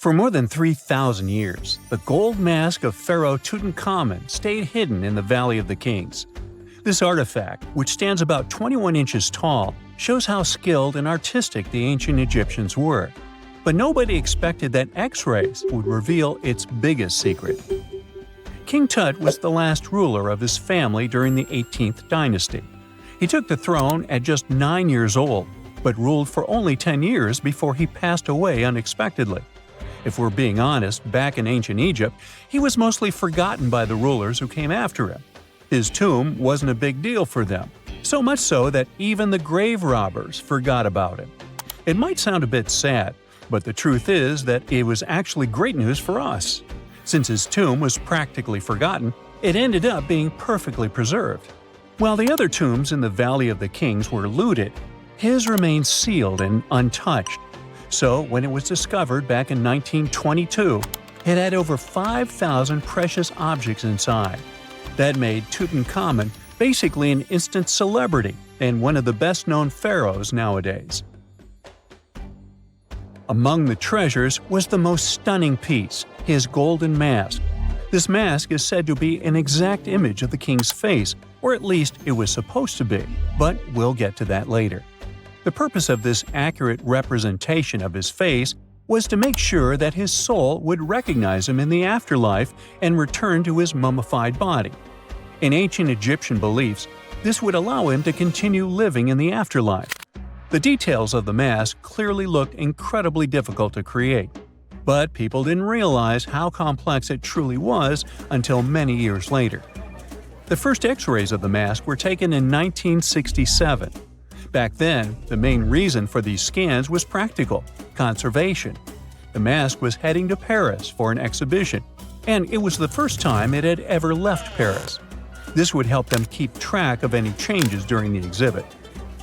For more than 3,000 years, the gold mask of Pharaoh Tutankhamun stayed hidden in the Valley of the Kings. This artifact, which stands about 21 inches tall, shows how skilled and artistic the ancient Egyptians were. But nobody expected that X-rays would reveal its biggest secret. King Tut was the last ruler of his family during the 18th dynasty. He took the throne at just 9 years old, but ruled for only 10 years before he passed away unexpectedly. If we're being honest, back in ancient Egypt, he was mostly forgotten by the rulers who came after him. His tomb wasn't a big deal for them, so much so that even the grave robbers forgot about him. It might sound a bit sad, but the truth is that it was actually great news for us. Since his tomb was practically forgotten, it ended up being perfectly preserved. While the other tombs in the Valley of the Kings were looted, his remained sealed and untouched. So, when it was discovered back in 1922, it had over 5,000 precious objects inside. That made Tutankhamun basically an instant celebrity and one of the best-known pharaohs nowadays. Among the treasures was the most stunning piece, his golden mask. This mask is said to be an exact image of the king's face, or at least it was supposed to be, but we'll get to that later. The purpose of this accurate representation of his face was to make sure that his soul would recognize him in the afterlife and return to his mummified body. In ancient Egyptian beliefs, this would allow him to continue living in the afterlife. The details of the mask clearly looked incredibly difficult to create, but people didn't realize how complex it truly was until many years later. The first X-rays of the mask were taken in 1967. Back then, the main reason for these scans was practical – conservation. The mask was heading to Paris for an exhibition, and it was the first time it had ever left Paris. This would help them keep track of any changes during the exhibit.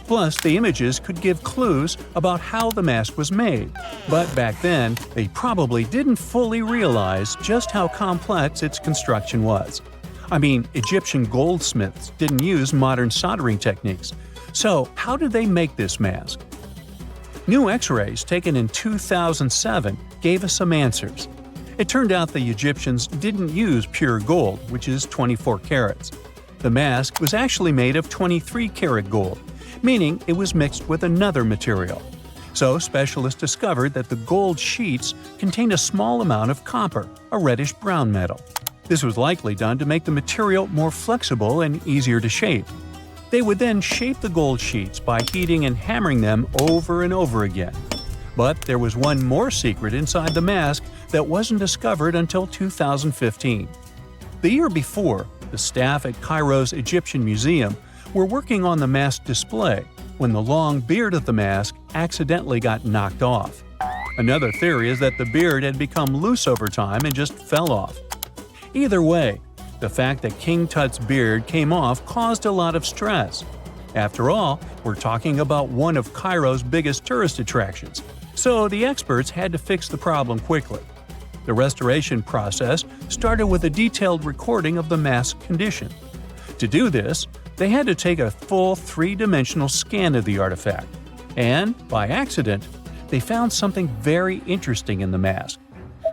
Plus, the images could give clues about how the mask was made, but back then, they probably didn't fully realize just how complex its construction was. I mean, Egyptian goldsmiths didn't use modern soldering techniques. So, how did they make this mask? New X-rays taken in 2007 gave us some answers. It turned out the Egyptians didn't use pure gold, which is 24 carats. The mask was actually made of 23-karat gold, meaning it was mixed with another material. So, specialists discovered that the gold sheets contained a small amount of copper, a reddish-brown metal. This was likely done to make the material more flexible and easier to shape. They would then shape the gold sheets by heating and hammering them over and over again. But there was one more secret inside the mask that wasn't discovered until 2015. The year before, the staff at Cairo's Egyptian Museum were working on the mask display when the long beard of the mask accidentally got knocked off. Another theory is that the beard had become loose over time and just fell off. Either way, the fact that King Tut's beard came off caused a lot of stress. After all, we're talking about one of Cairo's biggest tourist attractions, so the experts had to fix the problem quickly. The restoration process started with a detailed recording of the mask's condition. To do this, they had to take a full three-dimensional scan of the artifact. And, by accident, they found something very interesting in the mask.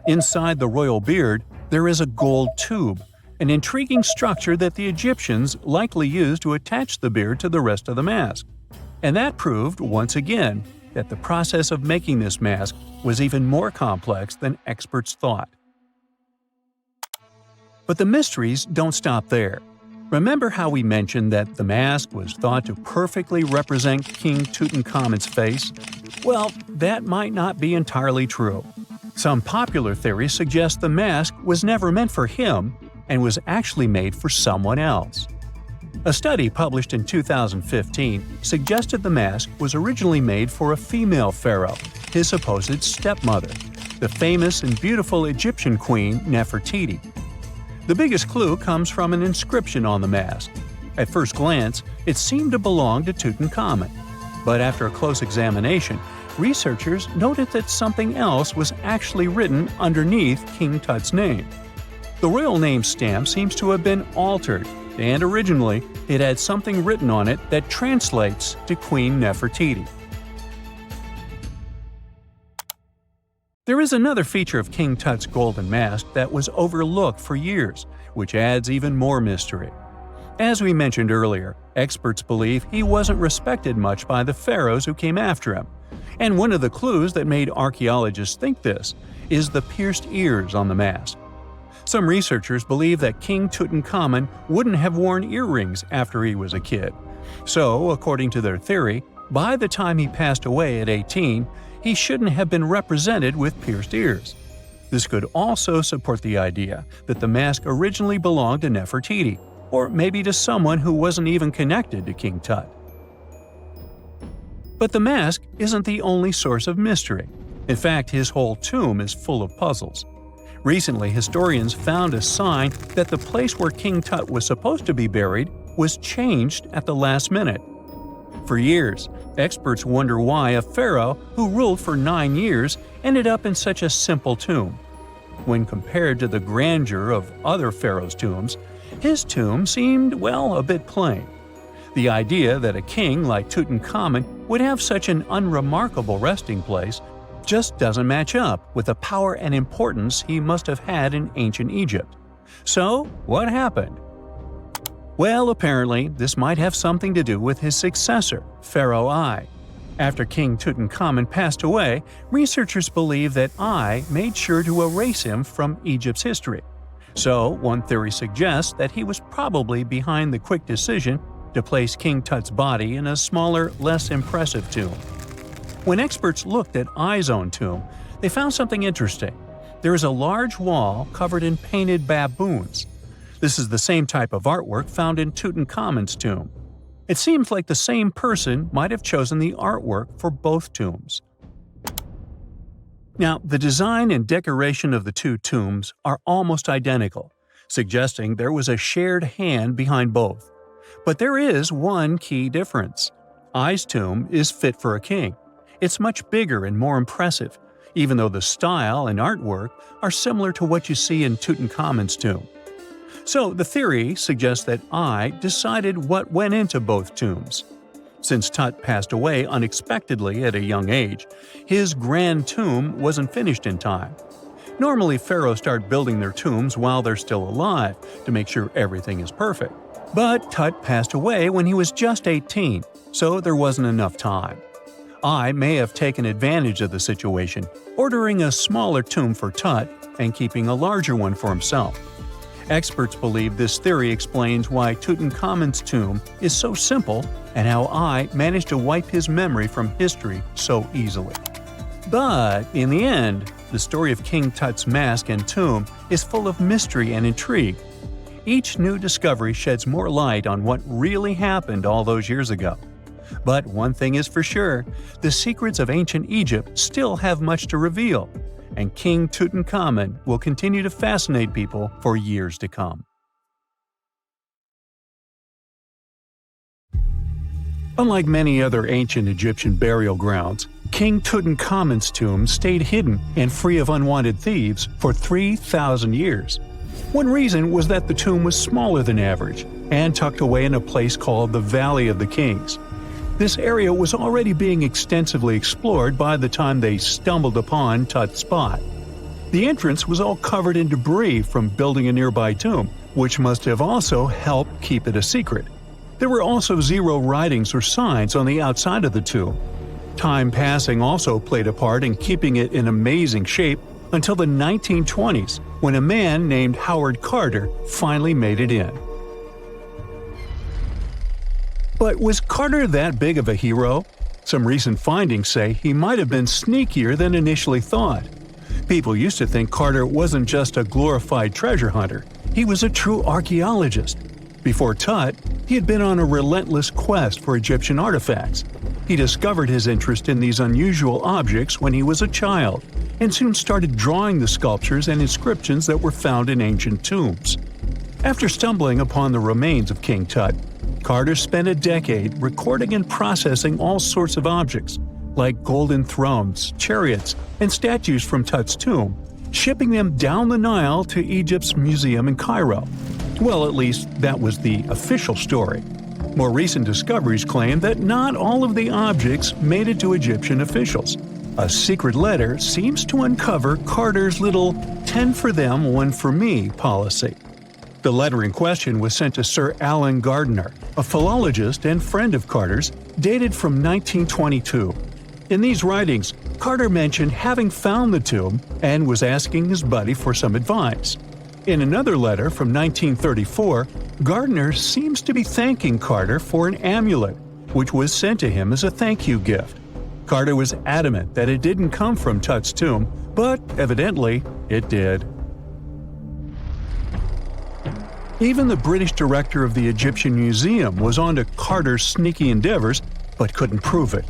Inside the royal beard, there is a gold tube, an intriguing structure that the Egyptians likely used to attach the beard to the rest of the mask. And that proved, once again, that the process of making this mask was even more complex than experts thought. But the mysteries don't stop there. Remember how we mentioned that the mask was thought to perfectly represent King Tutankhamun's face? Well, that might not be entirely true. Some popular theories suggest the mask was never meant for him and was actually made for someone else. A study published in 2015 suggested the mask was originally made for a female pharaoh, his supposed stepmother, the famous and beautiful Egyptian queen Nefertiti. The biggest clue comes from an inscription on the mask. At first glance, it seemed to belong to Tutankhamun, but after a close examination, researchers noted that something else was actually written underneath King Tut's name. The royal name stamp seems to have been altered, and originally it had something written on it that translates to Queen Nefertiti. There is another feature of King Tut's golden mask that was overlooked for years, which adds even more mystery. As we mentioned earlier, experts believe he wasn't respected much by the pharaohs who came after him. And one of the clues that made archaeologists think this is the pierced ears on the mask. Some researchers believe that King Tutankhamun wouldn't have worn earrings after he was a kid. So, according to their theory, by the time he passed away at 18, he shouldn't have been represented with pierced ears. This could also support the idea that the mask originally belonged to Nefertiti, or maybe to someone who wasn't even connected to King Tut. But the mask isn't the only source of mystery. In fact, his whole tomb is full of puzzles. Recently, historians found a sign that the place where King Tut was supposed to be buried was changed at the last minute. For years, experts wonder why a pharaoh who ruled for 9 years ended up in such a simple tomb. When compared to the grandeur of other pharaohs' tombs, his tomb seemed, well, a bit plain. The idea that a king like Tutankhamun would have such an unremarkable resting place just doesn't match up with the power and importance he must have had in ancient Egypt. So, what happened? Well, apparently, this might have something to do with his successor, Pharaoh I. After King Tutankhamun passed away, researchers believe that I made sure to erase him from Egypt's history. So, one theory suggests that he was probably behind the quick decision to place King Tut's body in a smaller, less impressive tomb. When experts looked at I's own tomb, they found something interesting. There is a large wall covered in painted baboons. This is the same type of artwork found in Tutankhamun's tomb. It seems like the same person might have chosen the artwork for both tombs. Now, the design and decoration of the two tombs are almost identical, suggesting there was a shared hand behind both. But there is one key difference. I's tomb is fit for a king. It's much bigger and more impressive, even though the style and artwork are similar to what you see in Tutankhamun's tomb. So the theory suggests that I decided what went into both tombs. Since Tut passed away unexpectedly at a young age, his grand tomb wasn't finished in time. Normally, pharaohs start building their tombs while they're still alive to make sure everything is perfect. But Tut passed away when he was just 18, so there wasn't enough time. I may have taken advantage of the situation, ordering a smaller tomb for Tut and keeping a larger one for himself. Experts believe this theory explains why Tutankhamun's tomb is so simple and how I managed to wipe his memory from history so easily. But in the end, the story of King Tut's mask and tomb is full of mystery and intrigue. Each new discovery sheds more light on what really happened all those years ago. But one thing is for sure, the secrets of ancient Egypt still have much to reveal, and King Tutankhamun will continue to fascinate people for years to come. Unlike many other ancient Egyptian burial grounds, King Tutankhamun's tomb stayed hidden and free of unwanted thieves for 3,000 years. One reason was that the tomb was smaller than average and tucked away in a place called the Valley of the Kings. This area was already being extensively explored by the time they stumbled upon Tut's spot. The entrance was all covered in debris from building a nearby tomb, which must have also helped keep it a secret. There were also zero writings or signs on the outside of the tomb. Time passing also played a part in keeping it in amazing shape until the 1920s, when a man named Howard Carter finally made it in. But was Carter that big of a hero? Some recent findings say he might have been sneakier than initially thought. People used to think Carter wasn't just a glorified treasure hunter, he was a true archaeologist. Before Tut, he had been on a relentless quest for Egyptian artifacts. He discovered his interest in these unusual objects when he was a child, and soon started drawing the sculptures and inscriptions that were found in ancient tombs. After stumbling upon the remains of King Tut, Carter spent a decade recording and processing all sorts of objects, like golden thrones, chariots, and statues from Tut's tomb, shipping them down the Nile to Egypt's museum in Cairo. Well, at least that was the official story. More recent discoveries claim that not all of the objects made it to Egyptian officials. A secret letter seems to uncover Carter's little 10 for them, 1 for me policy. The letter in question was sent to Sir Alan Gardiner, a philologist and friend of Carter's, dated from 1922. In these writings, Carter mentioned having found the tomb and was asking his buddy for some advice. In another letter from 1934, Gardiner seems to be thanking Carter for an amulet, which was sent to him as a thank you gift. Carter was adamant that it didn't come from Tut's tomb, but evidently it did. Even the British director of the Egyptian Museum was onto Carter's sneaky endeavors, but couldn't prove it.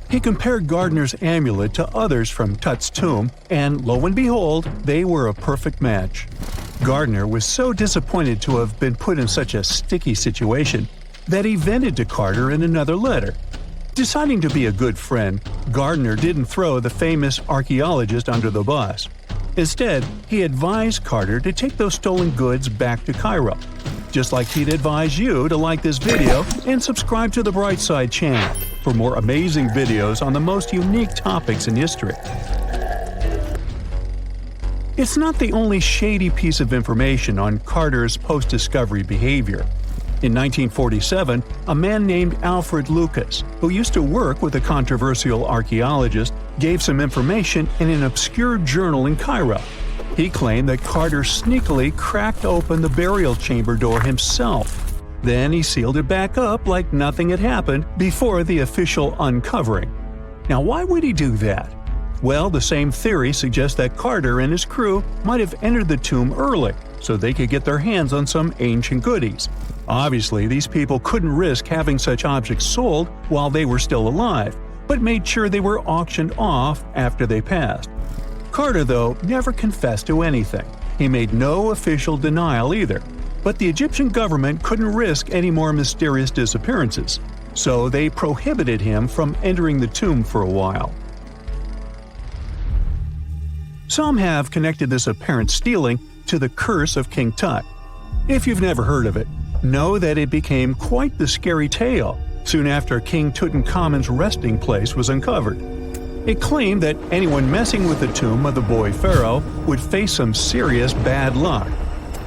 He compared Gardiner's amulet to others from Tut's tomb, and lo and behold, they were a perfect match. Gardiner was so disappointed to have been put in such a sticky situation that he vented to Carter in another letter. Deciding to be a good friend, Gardiner didn't throw the famous archaeologist under the bus. Instead, he advised Carter to take those stolen goods back to Cairo, just like he'd advise you to like this video and subscribe to the Brightside channel for more amazing videos on the most unique topics in history. It's not the only shady piece of information on Carter's post-discovery behavior. In 1947, a man named Alfred Lucas, who used to work with a controversial archaeologist, gave some information in an obscure journal in Cairo. He claimed that Carter sneakily cracked open the burial chamber door himself. Then he sealed it back up like nothing had happened before the official uncovering. Now, why would he do that? Well, the same theory suggests that Carter and his crew might have entered the tomb early so they could get their hands on some ancient goodies. Obviously, these people couldn't risk having such objects sold while they were still alive, but made sure they were auctioned off after they passed. Carter, though, never confessed to anything. He made no official denial either, but the Egyptian government couldn't risk any more mysterious disappearances, so they prohibited him from entering the tomb for a while. Some have connected this apparent stealing to the curse of King Tut. If you've never heard of it, know that it became quite the scary tale soon after King Tutankhamun's resting place was uncovered. It claimed that anyone messing with the tomb of the boy pharaoh would face some serious bad luck.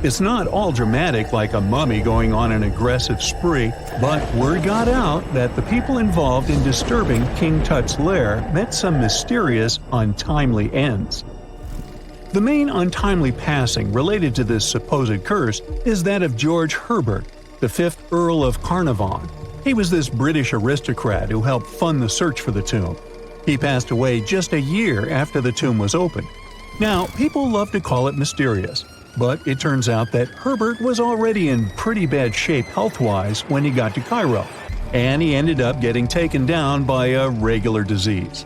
It's not all dramatic like a mummy going on an aggressive spree, but word got out that the people involved in disturbing King Tut's lair met some mysterious, untimely ends. The main untimely passing related to this supposed curse is that of George Herbert, the 5th Earl of Carnarvon. He was this British aristocrat who helped fund the search for the tomb. He passed away just a year after the tomb was opened. Now, people love to call it mysterious, but it turns out that Herbert was already in pretty bad shape health-wise when he got to Cairo, and he ended up getting taken down by a regular disease.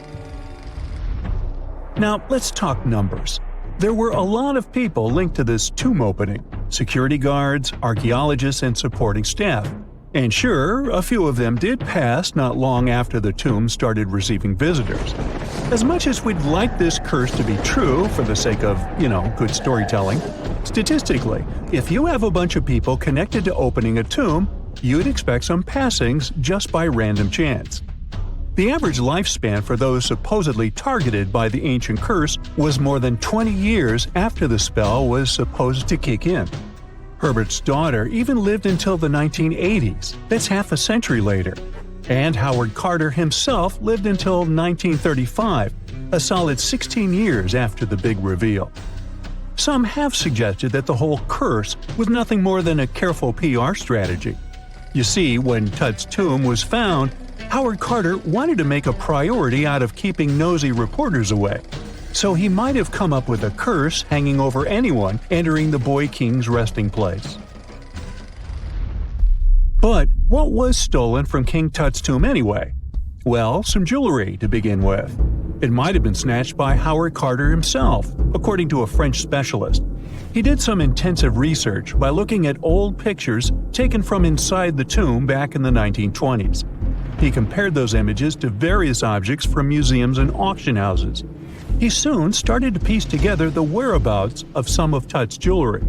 Now, let's talk numbers. There were a lot of people linked to this tomb opening – security guards, archaeologists, and supporting staff. And sure, a few of them did pass not long after the tomb started receiving visitors. As much as we'd like this curse to be true for the sake of, good storytelling, statistically, if you have a bunch of people connected to opening a tomb, you'd expect some passings just by random chance. The average lifespan for those supposedly targeted by the ancient curse was more than 20 years after the spell was supposed to kick in. Herbert's daughter even lived until the 1980s, that's half a century later. And Howard Carter himself lived until 1935, a solid 16 years after the big reveal. Some have suggested that the whole curse was nothing more than a careful PR strategy. You see, when Tut's tomb was found, Howard Carter wanted to make a priority out of keeping nosy reporters away. So he might have come up with a curse hanging over anyone entering the boy king's resting place. But what was stolen from King Tut's tomb anyway? Well, some jewelry to begin with. It might have been snatched by Howard Carter himself, according to a French specialist. He did some intensive research by looking at old pictures taken from inside the tomb back in the 1920s. He compared those images to various objects from museums and auction houses. He soon started to piece together the whereabouts of some of Tut's jewelry.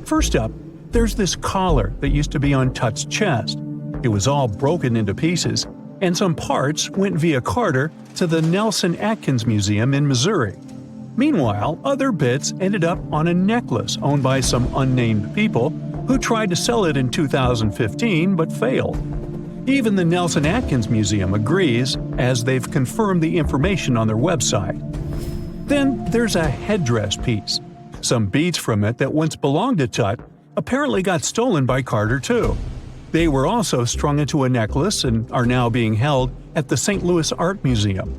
First up, there's this collar that used to be on Tut's chest. It was all broken into pieces, and some parts went via Carter to the Nelson Atkins Museum in Missouri. Meanwhile, other bits ended up on a necklace owned by some unnamed people who tried to sell it in 2015 but failed. Even the Nelson Atkins Museum agrees, as they've confirmed the information on their website. Then there's a headdress piece. Some beads from it that once belonged to Tut apparently got stolen by Carter too. They were also strung into a necklace and are now being held at the St. Louis Art Museum.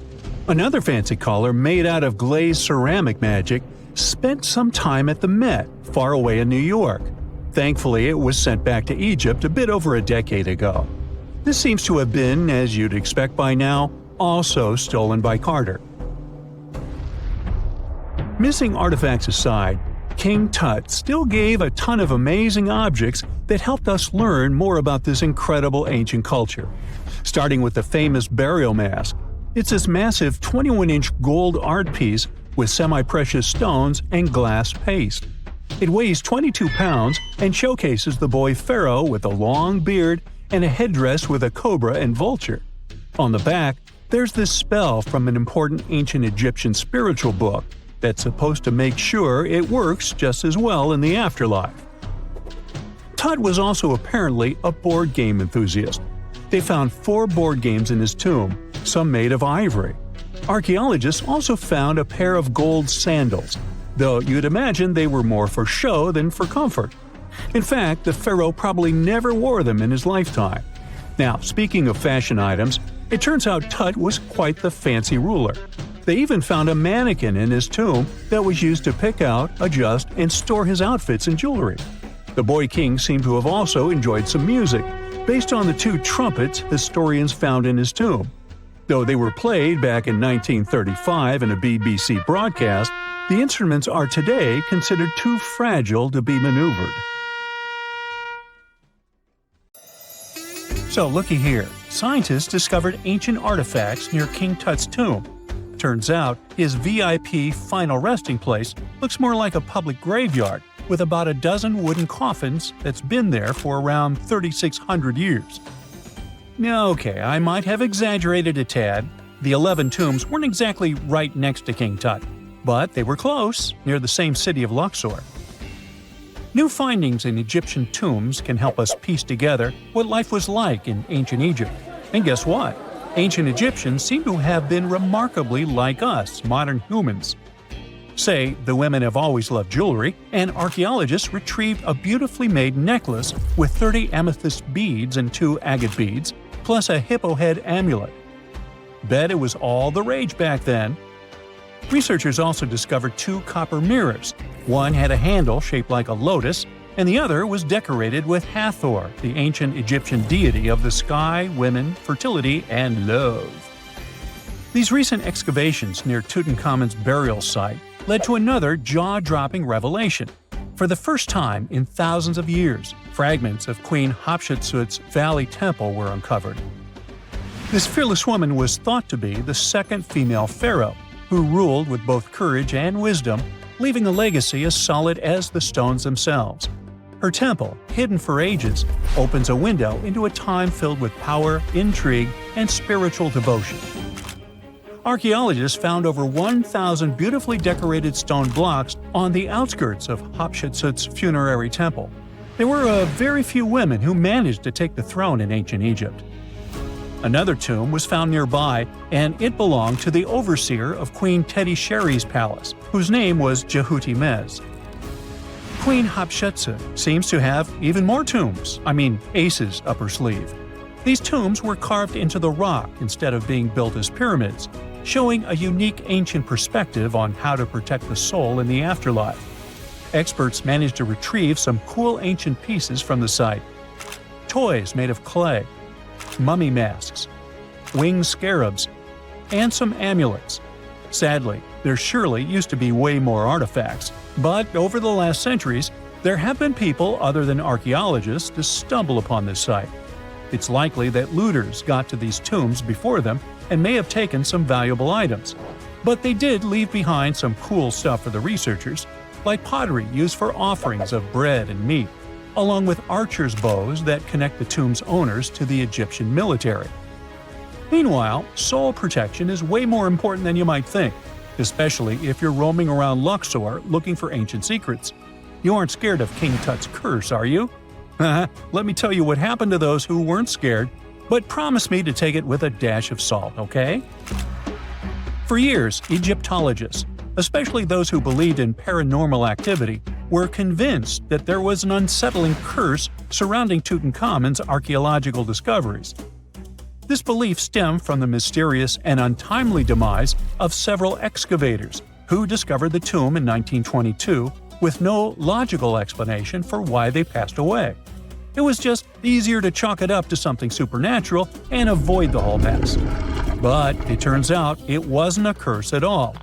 Another fancy collar made out of glazed ceramic magic spent some time at the Met, far away in New York. Thankfully, it was sent back to Egypt a bit over a decade ago. This seems to have been, as you'd expect by now, also stolen by Carter. Missing artifacts aside, King Tut still gave a ton of amazing objects that helped us learn more about this incredible ancient culture. Starting with the famous burial mask. It's this massive 21-inch gold art piece with semi-precious stones and glass paste. It weighs 22 pounds and showcases the boy pharaoh with a long beard and a headdress with a cobra and vulture. On the back, there's this spell from an important ancient Egyptian spiritual book that's supposed to make sure it works just as well in the afterlife. Tut was also apparently a board game enthusiast. They found 4 board games in his tomb, some made of ivory. Archaeologists also found a pair of gold sandals, though you'd imagine they were more for show than for comfort. In fact, the pharaoh probably never wore them in his lifetime. Now, speaking of fashion items, it turns out Tut was quite the fancy ruler. They even found a mannequin in his tomb that was used to pick out, adjust, and store his outfits and jewelry. The boy king seemed to have also enjoyed some music, based on the 2 trumpets historians found in his tomb. Though they were played back in 1935 in a BBC broadcast, the instruments are today considered too fragile to be maneuvered. So looky here, scientists discovered ancient artifacts near King Tut's tomb. Turns out, his VIP final resting place looks more like a public graveyard, with about a dozen wooden coffins that's been there for around 3,600 years. Okay, I might have exaggerated a tad. The 11 tombs weren't exactly right next to King Tut, but they were close, near the same city of Luxor. New findings in Egyptian tombs can help us piece together what life was like in ancient Egypt. And guess what? Ancient Egyptians seem to have been remarkably like us, modern humans. Say, the women have always loved jewelry, and archaeologists retrieved a beautifully made necklace with 30 amethyst beads and 2 agate beads, plus a hippo head amulet. Bet it was all the rage back then. Researchers also discovered 2 copper mirrors. One had a handle shaped like a lotus, and the other was decorated with Hathor, the ancient Egyptian deity of the sky, women, fertility, and love. These recent excavations near Tutankhamun's burial site led to another jaw-dropping revelation. For the first time in thousands of years, fragments of Queen Hatshepsut's Valley Temple were uncovered. This fearless woman was thought to be the second female pharaoh, who ruled with both courage and wisdom, leaving a legacy as solid as the stones themselves. Her temple, hidden for ages, opens a window into a time filled with power, intrigue, and spiritual devotion. Archaeologists found over 1,000 beautifully decorated stone blocks on the outskirts of Hatshepsut's funerary temple. There were very few women who managed to take the throne in ancient Egypt. Another tomb was found nearby, and it belonged to the overseer of Queen Teti Sheri's palace, whose name was Jehuti-Mez. Queen Hatshepsut seems to have even more tombs, aces up her sleeve. These tombs were carved into the rock instead of being built as pyramids, showing a unique ancient perspective on how to protect the soul in the afterlife. Experts managed to retrieve some cool ancient pieces from the site. Toys made of clay, mummy masks, winged scarabs, and some amulets. Sadly, there surely used to be way more artifacts, but over the last centuries, there have been people other than archaeologists to stumble upon this site. It's likely that looters got to these tombs before them and may have taken some valuable items. But they did leave behind some cool stuff for the researchers, like pottery used for offerings of bread and meat, along with archers' bows that connect the tomb's owners to the Egyptian military. Meanwhile, soul protection is way more important than you might think, especially if you're roaming around Luxor looking for ancient secrets. You aren't scared of King Tut's curse, are you? Let me tell you what happened to those who weren't scared, but promise me to take it with a dash of salt, okay? For years, Egyptologists, especially those who believed in paranormal activity, were convinced that there was an unsettling curse surrounding Tutankhamun's archaeological discoveries. This belief stemmed from the mysterious and untimely demise of several excavators who discovered the tomb in 1922 with no logical explanation for why they passed away. It was just easier to chalk it up to something supernatural and avoid the whole mess. But it turns out it wasn't a curse at all.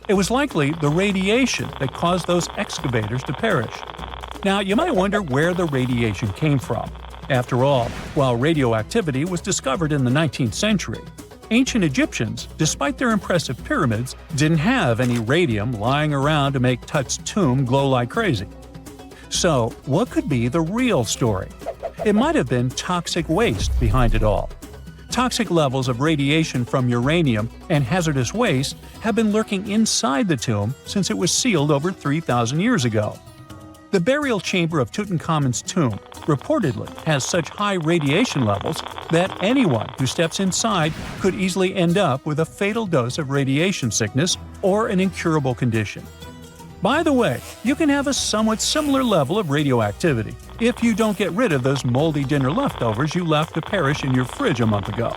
It was likely the radiation that caused those excavators to perish. Now, you might wonder where the radiation came from. After all, while radioactivity was discovered in the 19th century, ancient Egyptians, despite their impressive pyramids, didn't have any radium lying around to make Tut's tomb glow like crazy. So, what could be the real story? It might have been toxic waste behind it all. Toxic levels of radiation from uranium and hazardous waste have been lurking inside the tomb since it was sealed over 3,000 years ago. The burial chamber of Tutankhamun's tomb reportedly has such high radiation levels that anyone who steps inside could easily end up with a fatal dose of radiation sickness or an incurable condition. By the way, you can have a somewhat similar level of radioactivity if you don't get rid of those moldy dinner leftovers you left to perish in your fridge a month ago.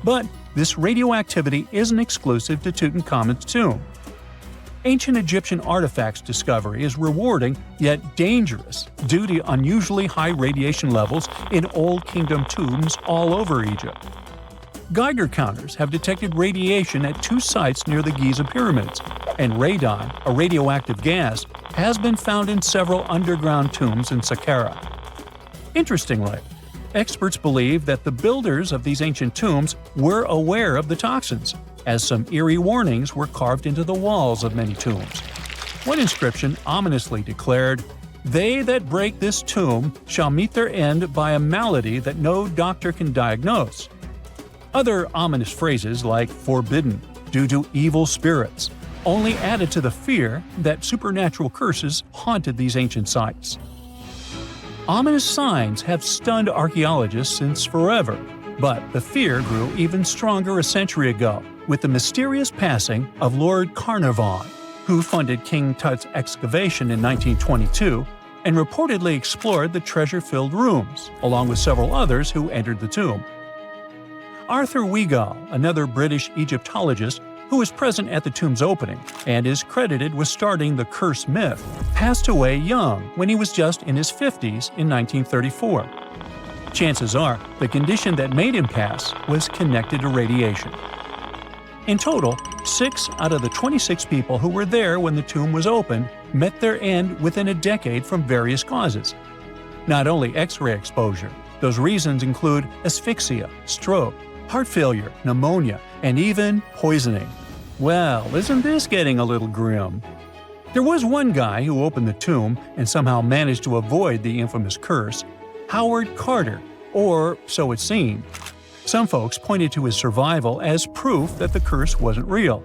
But this radioactivity isn't exclusive to Tutankhamun's tomb. Ancient Egyptian artifacts discovery is rewarding yet dangerous due to unusually high radiation levels in Old Kingdom tombs all over Egypt. Geiger counters have detected radiation at 2 sites near the Giza pyramids, and radon, a radioactive gas, has been found in several underground tombs in Saqqara. Interestingly, experts believe that the builders of these ancient tombs were aware of the toxins, as some eerie warnings were carved into the walls of many tombs. One inscription ominously declared, "They that break this tomb shall meet their end by a malady that no doctor can diagnose." Other ominous phrases like "forbidden," "due to evil spirits," only added to the fear that supernatural curses haunted these ancient sites. Ominous signs have stunned archaeologists since forever, but the fear grew even stronger a century ago with the mysterious passing of Lord Carnarvon, who funded King Tut's excavation in 1922 and reportedly explored the treasure-filled rooms, along with several others who entered the tomb. Arthur Weigall, another British Egyptologist who was present at the tomb's opening and is credited with starting the curse myth, passed away young when he was just in his 50s in 1934. Chances are the condition that made him pass was connected to radiation. In total, 6 out of the 26 people who were there when the tomb was opened met their end within a decade from various causes. Not only X-ray exposure, those reasons include asphyxia, stroke, heart failure, pneumonia, and even poisoning. Well, isn't this getting a little grim? There was one guy who opened the tomb and somehow managed to avoid the infamous curse, Howard Carter, or so it seemed. Some folks pointed to his survival as proof that the curse wasn't real.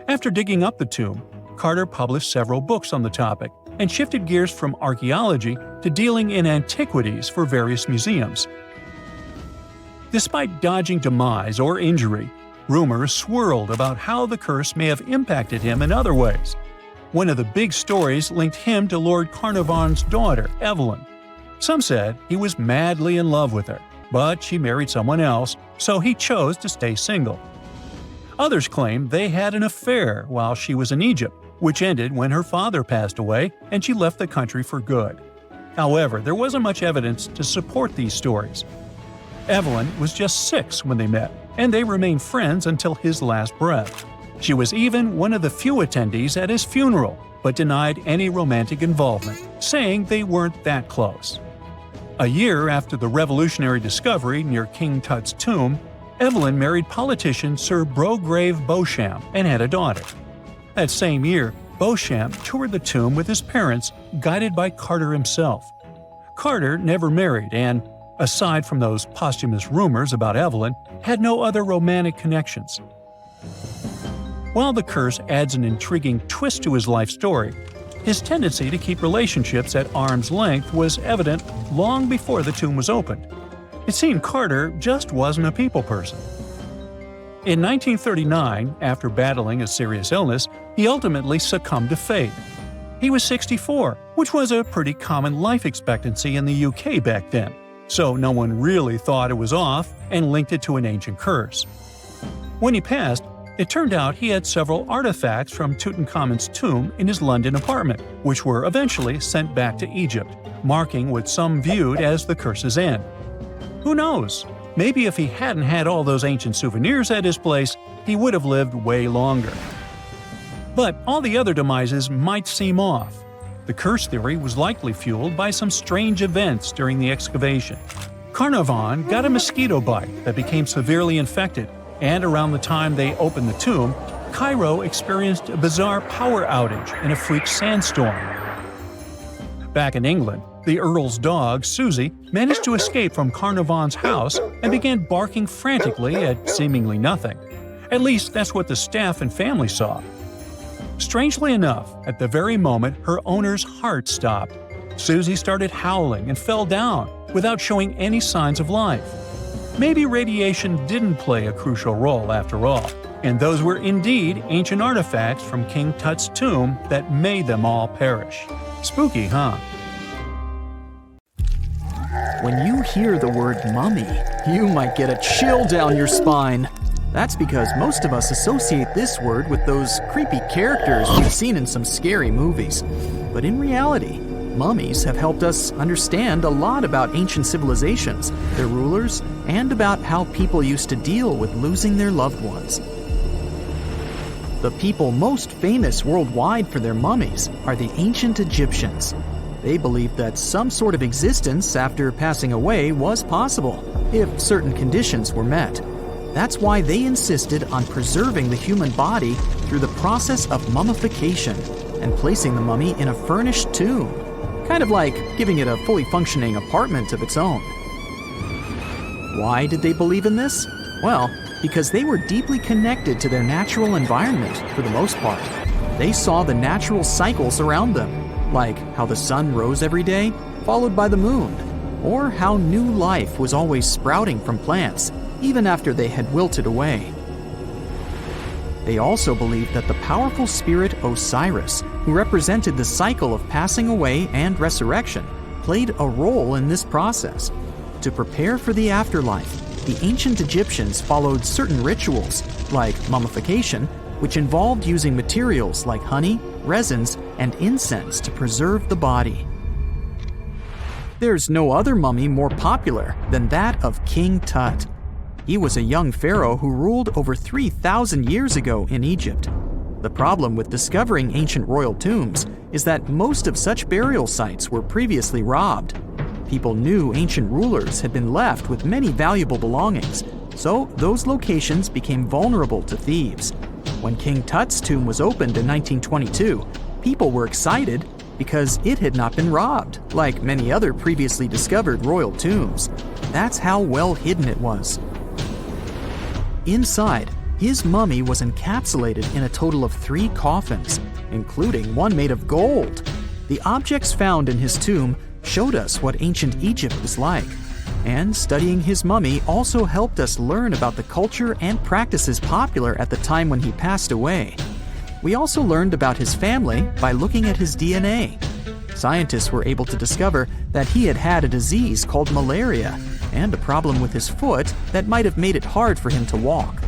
After digging up the tomb, Carter published several books on the topic and shifted gears from archaeology to dealing in antiquities for various museums. Despite dodging demise or injury, rumors swirled about how the curse may have impacted him in other ways. One of the big stories linked him to Lord Carnarvon's daughter, Evelyn. Some said he was madly in love with her, but she married someone else, so he chose to stay single. Others claimed they had an affair while she was in Egypt, which ended when her father passed away and she left the country for good. However, there wasn't much evidence to support these stories. Evelyn was just 6 when they met, and they remained friends until his last breath. She was even one of the few attendees at his funeral, but denied any romantic involvement, saying they weren't that close. A year after the revolutionary discovery near King Tut's tomb, Evelyn married politician Sir Brograve Beauchamp and had a daughter. That same year, Beauchamp toured the tomb with his parents, guided by Carter himself. Carter never married and, aside from those posthumous rumors about Evelyn, had no other romantic connections. While the curse adds an intriguing twist to his life story, his tendency to keep relationships at arm's length was evident long before the tomb was opened. It seemed Carter just wasn't a people person. In 1939, after battling a serious illness, he ultimately succumbed to fate. He was 64, which was a pretty common life expectancy in the UK back then, so no one really thought it was off and linked it to an ancient curse. When he passed, it turned out he had several artifacts from Tutankhamun's tomb in his London apartment, which were eventually sent back to Egypt, marking what some viewed as the curse's end. Who knows? Maybe if he hadn't had all those ancient souvenirs at his place, he would have lived way longer. But all the other demises might seem off. The curse theory was likely fueled by some strange events during the excavation. Carnarvon got a mosquito bite that became severely infected, and around the time they opened the tomb, Cairo experienced a bizarre power outage in a freak sandstorm. Back in England, the Earl's dog, Susie, managed to escape from Carnarvon's house and began barking frantically at seemingly nothing. At least that's what the staff and family saw. Strangely enough, at the very moment her owner's heart stopped, Susie started howling and fell down without showing any signs of life. Maybe radiation didn't play a crucial role after all, and those were indeed ancient artifacts from King Tut's tomb that made them all perish. Spooky, huh? When you hear the word mummy, you might get a chill down your spine. That's because most of us associate this word with those creepy characters we've seen in some scary movies. But in reality, mummies have helped us understand a lot about ancient civilizations, their rulers, and about how people used to deal with losing their loved ones. The people most famous worldwide for their mummies are the ancient Egyptians. They believed that some sort of existence after passing away was possible, if certain conditions were met. That's why they insisted on preserving the human body through the process of mummification and placing the mummy in a furnished tomb, kind of like giving it a fully functioning apartment of its own. Why did they believe in this? Well, because they were deeply connected to their natural environment for the most part. They saw the natural cycles around them, like how the sun rose every day, followed by the moon, or how new life was always sprouting from plants, even after they had wilted away. They also believed that the powerful spirit Osiris, who represented the cycle of passing away and resurrection, played a role in this process. To prepare for the afterlife, the ancient Egyptians followed certain rituals, like mummification, which involved using materials like honey, resins, and incense to preserve the body. There's no other mummy more popular than that of King Tut. He was a young pharaoh who ruled over 3,000 years ago in Egypt. The problem with discovering ancient royal tombs is that most of such burial sites were previously robbed. People knew ancient rulers had been left with many valuable belongings, so those locations became vulnerable to thieves. When King Tut's tomb was opened in 1922, people were excited because it had not been robbed, like many other previously discovered royal tombs. That's how well hidden it was. Inside, his mummy was encapsulated in a total of 3 coffins, including one made of gold. The objects found in his tomb showed us what ancient Egypt was like, and studying his mummy also helped us learn about the culture and practices popular at the time when he passed away. We also learned about his family by looking at his DNA. Scientists were able to discover that he had had a disease called malaria and a problem with his foot that might have made it hard for him to walk.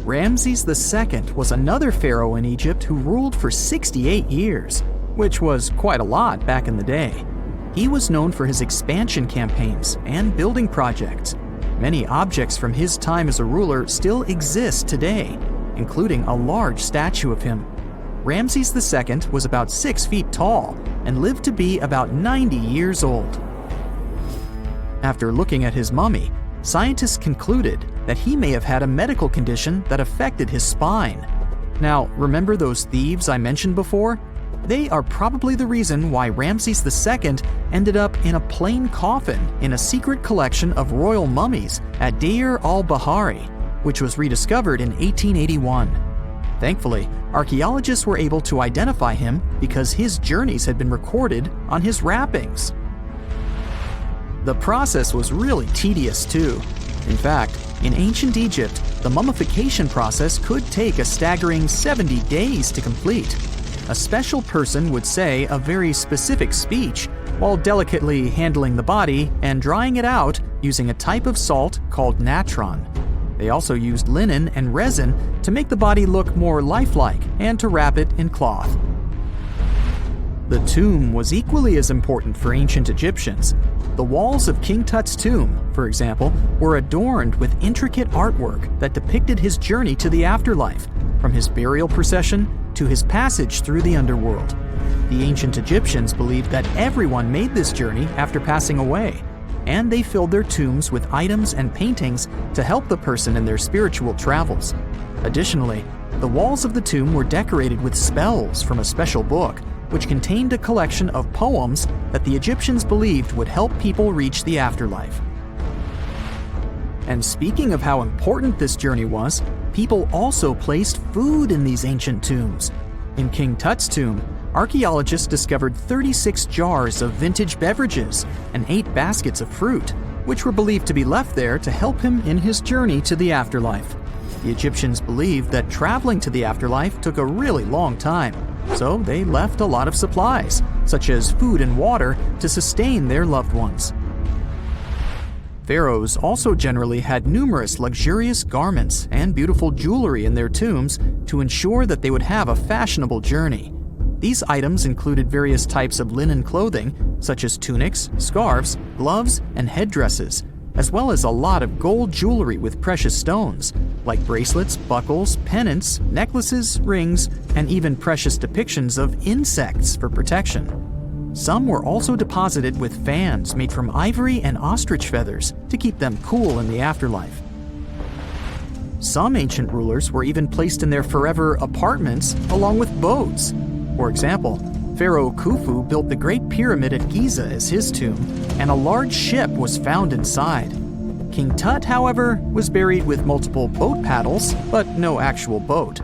Ramses II was another pharaoh in Egypt who ruled for 68 years, which was quite a lot back in the day. He was known for his expansion campaigns and building projects. Many objects from his time as a ruler still exist today, including a large statue of him. Ramses II was about 6 feet tall and lived to be about 90 years old. After looking at his mummy, scientists concluded that he may have had a medical condition that affected his spine. Now, remember those thieves I mentioned before? They are probably the reason why Ramses II ended up in a plain coffin in a secret collection of royal mummies at Deir al-Bahari, which was rediscovered in 1881. Thankfully, archaeologists were able to identify him because his journeys had been recorded on his wrappings. The process was really tedious too. In fact, in ancient Egypt, the mummification process could take a staggering 70 days to complete. A special person would say a very specific speech while delicately handling the body and drying it out using a type of salt called natron. They also used linen and resin to make the body look more lifelike and to wrap it in cloth. The tomb was equally as important for ancient Egyptians. The walls of King Tut's tomb, for example, were adorned with intricate artwork that depicted his journey to the afterlife, from his burial procession to his passage through the underworld. The ancient Egyptians believed that everyone made this journey after passing away, and they filled their tombs with items and paintings to help the person in their spiritual travels. Additionally, the walls of the tomb were decorated with spells from a special book, which contained a collection of poems that the Egyptians believed would help people reach the afterlife. And speaking of how important this journey was, people also placed food in these ancient tombs. In King Tut's tomb, archaeologists discovered 36 jars of vintage beverages and 8 baskets of fruit, which were believed to be left there to help him in his journey to the afterlife. The Egyptians believed that traveling to the afterlife took a really long time, so they left a lot of supplies, such as food and water, to sustain their loved ones. Pharaohs also generally had numerous luxurious garments and beautiful jewelry in their tombs to ensure that they would have a fashionable journey. These items included various types of linen clothing, such as tunics, scarves, gloves, and headdresses, as well as a lot of gold jewelry with precious stones, like bracelets, buckles, pendants, necklaces, rings, and even precious depictions of insects for protection. Some were also deposited with fans made from ivory and ostrich feathers to keep them cool in the afterlife. Some ancient rulers were even placed in their forever apartments along with boats. For example, Pharaoh Khufu built the Great Pyramid at Giza as his tomb, and a large ship was found inside. King Tut, however, was buried with multiple boat paddles, but no actual boat.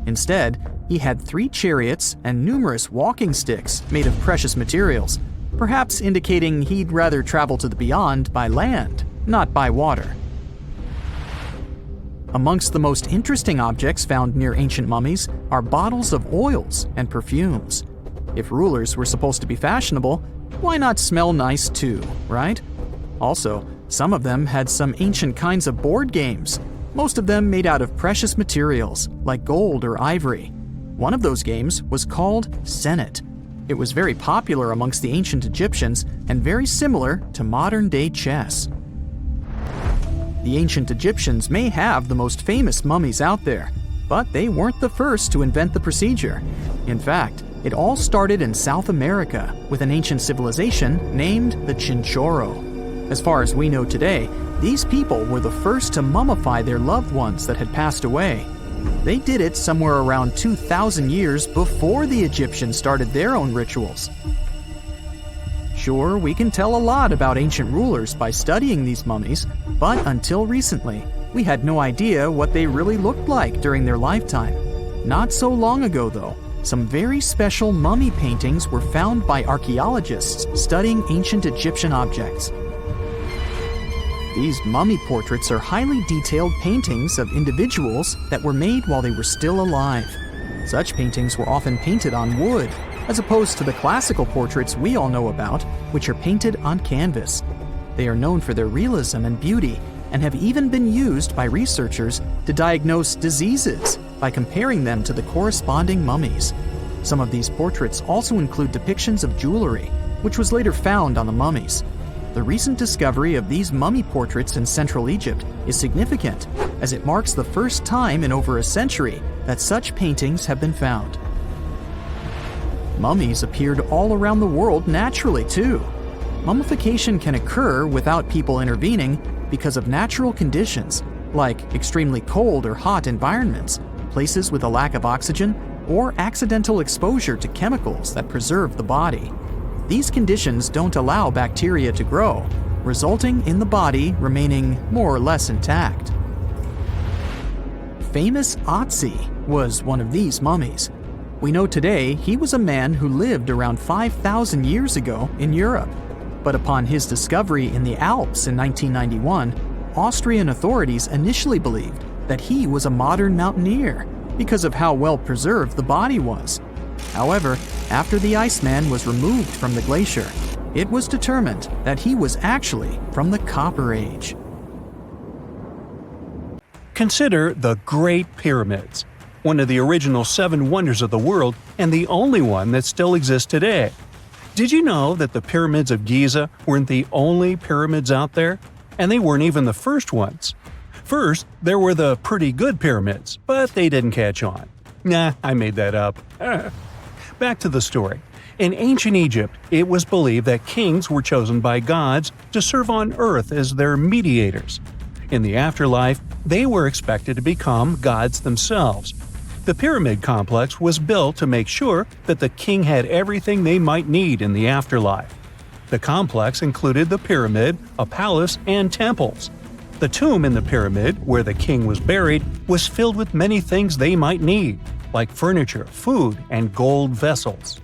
Instead, he had 3 chariots and numerous walking sticks made of precious materials, perhaps indicating he'd rather travel to the beyond by land, not by water. Amongst the most interesting objects found near ancient mummies are bottles of oils and perfumes. If rulers were supposed to be fashionable, why not smell nice too, right? Also, some of them had some ancient kinds of board games, most of them made out of precious materials like gold or ivory. One of those games was called Senet. It was very popular amongst the ancient Egyptians and very similar to modern-day chess. The ancient Egyptians may have the most famous mummies out there, but they weren't the first to invent the procedure. In fact, it all started in South America with an ancient civilization named the Chinchorro. As far as we know today, these people were the first to mummify their loved ones that had passed away. They did it somewhere around 2,000 years before the Egyptians started their own rituals. Sure, we can tell a lot about ancient rulers by studying these mummies, but until recently, we had no idea what they really looked like during their lifetime. Not so long ago, though, some very special mummy paintings were found by archaeologists studying ancient Egyptian objects. These mummy portraits are highly detailed paintings of individuals that were made while they were still alive. Such paintings were often painted on wood, as opposed to the classical portraits we all know about, which are painted on canvas. They are known for their realism and beauty, and have even been used by researchers to diagnose diseases by comparing them to the corresponding mummies. Some of these portraits also include depictions of jewelry, which was later found on the mummies. The recent discovery of these mummy portraits in Central Egypt is significant, as it marks the first time in over a century that such paintings have been found. Mummies appeared all around the world naturally, too. Mummification can occur without people intervening because of natural conditions, like extremely cold or hot environments, places with a lack of oxygen, or accidental exposure to chemicals that preserve the body. These conditions don't allow bacteria to grow, resulting in the body remaining more or less intact. Famous Otzi was one of these mummies. We know today he was a man who lived around 5,000 years ago in Europe. But upon his discovery in the Alps in 1991, Austrian authorities initially believed that he was a modern mountaineer because of how well preserved the body was. However, after the Iceman was removed from the glacier, it was determined that he was actually from the Copper Age. Consider the Great Pyramids, one of the original 7 wonders of the world and the only one that still exists today. Did you know that the pyramids of Giza weren't the only pyramids out there? And they weren't even the first ones. First, there were the pretty good pyramids, but they didn't catch on. Nah, I made that up. Back to the story. In ancient Egypt, it was believed that kings were chosen by gods to serve on earth as their mediators. In the afterlife, they were expected to become gods themselves. The pyramid complex was built to make sure that the king had everything they might need in the afterlife. The complex included the pyramid, a palace, and temples. The tomb in the pyramid, where the king was buried, was filled with many things they might need, like furniture, food, and gold vessels.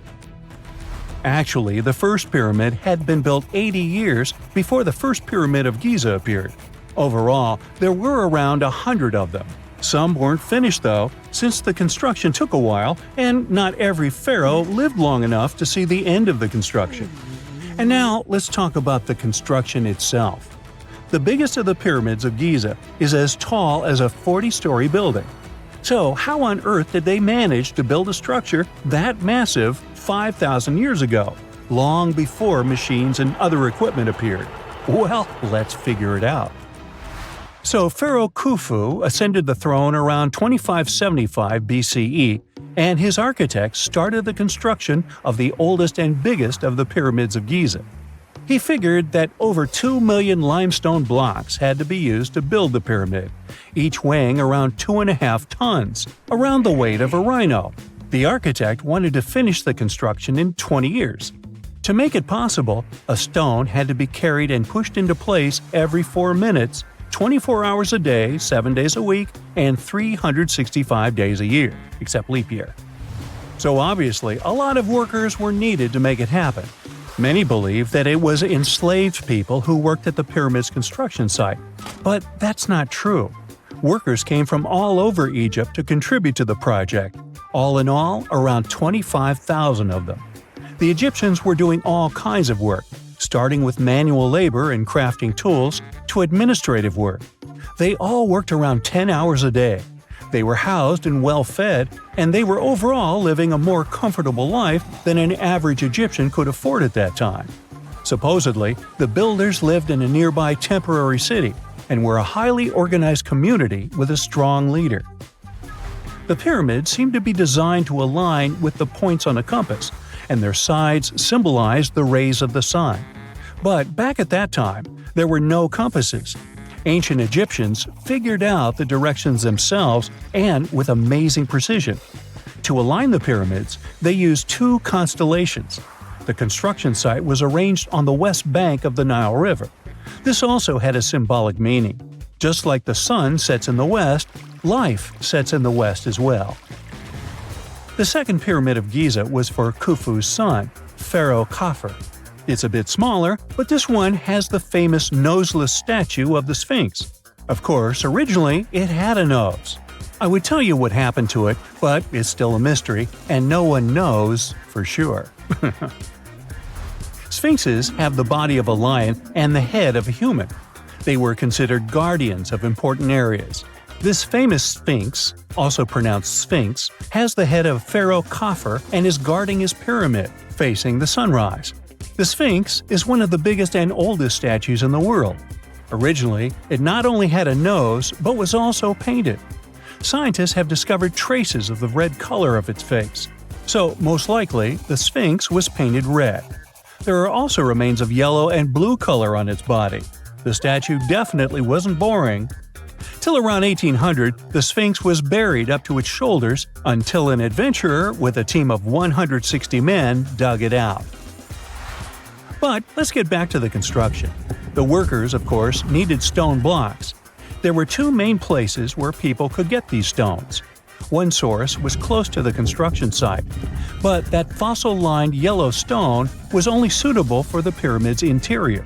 Actually, the first pyramid had been built 80 years before the first pyramid of Giza appeared. Overall, there were around 100 of them. Some weren't finished though, since the construction took a while and not every pharaoh lived long enough to see the end of the construction. And now let's talk about the construction itself. The biggest of the pyramids of Giza is as tall as a 40-story building. So how on earth did they manage to build a structure that massive 5,000 years ago, long before machines and other equipment appeared? Well, let's figure it out. So Pharaoh Khufu ascended the throne around 2575 BCE, and his architects started the construction of the oldest and biggest of the pyramids of Giza. He figured that over 2 million limestone blocks had to be used to build the pyramid, each weighing around 2.5 tons, around the weight of a rhino. The architect wanted to finish the construction in 20 years. To make it possible, a stone had to be carried and pushed into place every 4 minutes, 24 hours a day, 7 days a week, and 365 days a year, except leap year. So obviously, a lot of workers were needed to make it happen. Many believe that it was enslaved people who worked at the pyramid's construction site, but that's not true. Workers came from all over Egypt to contribute to the project. All in all, around 25,000 of them. The Egyptians were doing all kinds of work, starting with manual labor and crafting tools to administrative work. They all worked around 10 hours a day. They were housed and well fed, and they were overall living a more comfortable life than an average Egyptian could afford at that time. Supposedly, the builders lived in a nearby temporary city and were a highly organized community with a strong leader. The pyramids seemed to be designed to align with the points on a compass, and their sides symbolized the rays of the sun. But back at that time, there were no compasses. Ancient Egyptians figured out the directions themselves and with amazing precision. To align the pyramids, they used 2 constellations. The construction site was arranged on the west bank of the Nile River. This also had a symbolic meaning. Just like the sun sets in the west, life sets in the west as well. The second pyramid of Giza was for Khufu's son, Pharaoh Khafre. It's a bit smaller, but this one has the famous noseless statue of the Sphinx. Of course, originally it had a nose. I would tell you what happened to it, but it's still a mystery, and no one knows for sure. Sphinxes have the body of a lion and the head of a human. They were considered guardians of important areas. This famous Sphinx, also pronounced Sphinx, has the head of Pharaoh Khafre and is guarding his pyramid, facing the sunrise. The Sphinx is one of the biggest and oldest statues in the world. Originally, it not only had a nose, but was also painted. Scientists have discovered traces of the red color of its face. So, most likely, the Sphinx was painted red. There are also remains of yellow and blue color on its body. The statue definitely wasn't boring. Till around 1800, the Sphinx was buried up to its shoulders until an adventurer with a team of 160 men dug it out. But let's get back to the construction. The workers, of course, needed stone blocks. There were two main places where people could get these stones. One source was close to the construction site, but that fossil-lined yellow stone was only suitable for the pyramid's interior.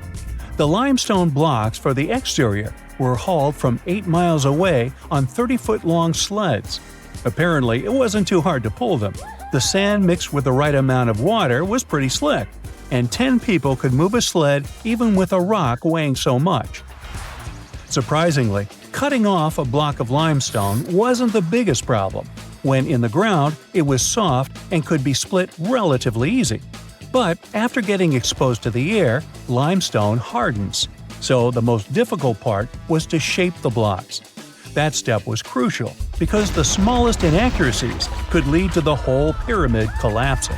The limestone blocks for the exterior were hauled from 8 miles away on 30-foot-long sleds. Apparently, it wasn't too hard to pull them. The sand mixed with the right amount of water was pretty slick, and 10 people could move a sled even with a rock weighing so much. Surprisingly, cutting off a block of limestone wasn't the biggest problem. When in the ground, it was soft and could be split relatively easy. But after getting exposed to the air, limestone hardens. So the most difficult part was to shape the blocks. That step was crucial because the smallest inaccuracies could lead to the whole pyramid collapsing.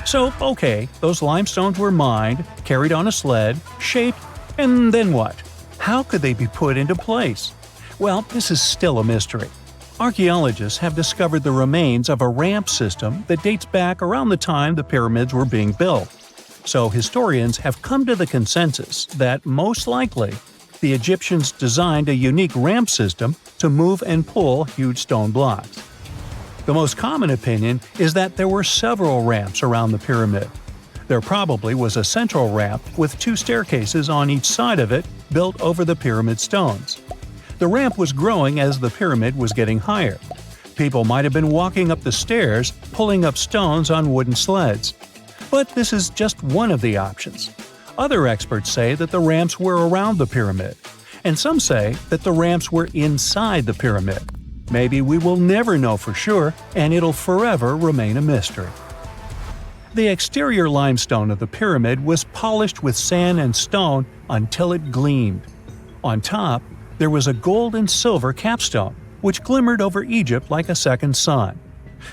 So, okay, those limestones were mined, carried on a sled, shaped, and then what? How could they be put into place? Well, this is still a mystery. Archaeologists have discovered the remains of a ramp system that dates back around the time the pyramids were being built. So historians have come to the consensus that, most likely, the Egyptians designed a unique ramp system to move and pull huge stone blocks. The most common opinion is that there were several ramps around the pyramid. There probably was a central ramp with 2 staircases on each side of it built over the pyramid stones. The ramp was growing as the pyramid was getting higher. People might have been walking up the stairs, pulling up stones on wooden sleds. But this is just one of the options. Other experts say that the ramps were around the pyramid, and some say that the ramps were inside the pyramid. Maybe we will never know for sure, and it'll forever remain a mystery. The exterior limestone of the pyramid was polished with sand and stone until it gleamed. On top, there was a gold and silver capstone, which glimmered over Egypt like a second sun.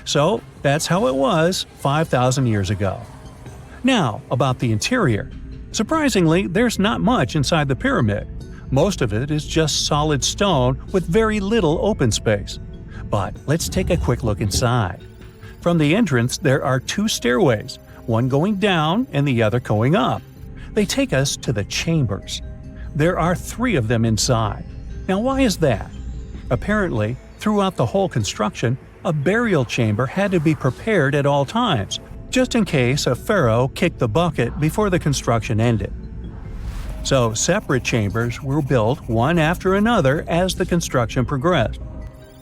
So that's how it was 5,000 years ago. Now, about the interior. Surprisingly, there's not much inside the pyramid. Most of it is just solid stone with very little open space. But let's take a quick look inside. From the entrance, there are 2 stairways, one going down and the other going up. They take us to the chambers. There are 3 of them inside. Now, why is that? Apparently, throughout the whole construction, a burial chamber had to be prepared at all times, just in case a pharaoh kicked the bucket before the construction ended. So, separate chambers were built one after another as the construction progressed.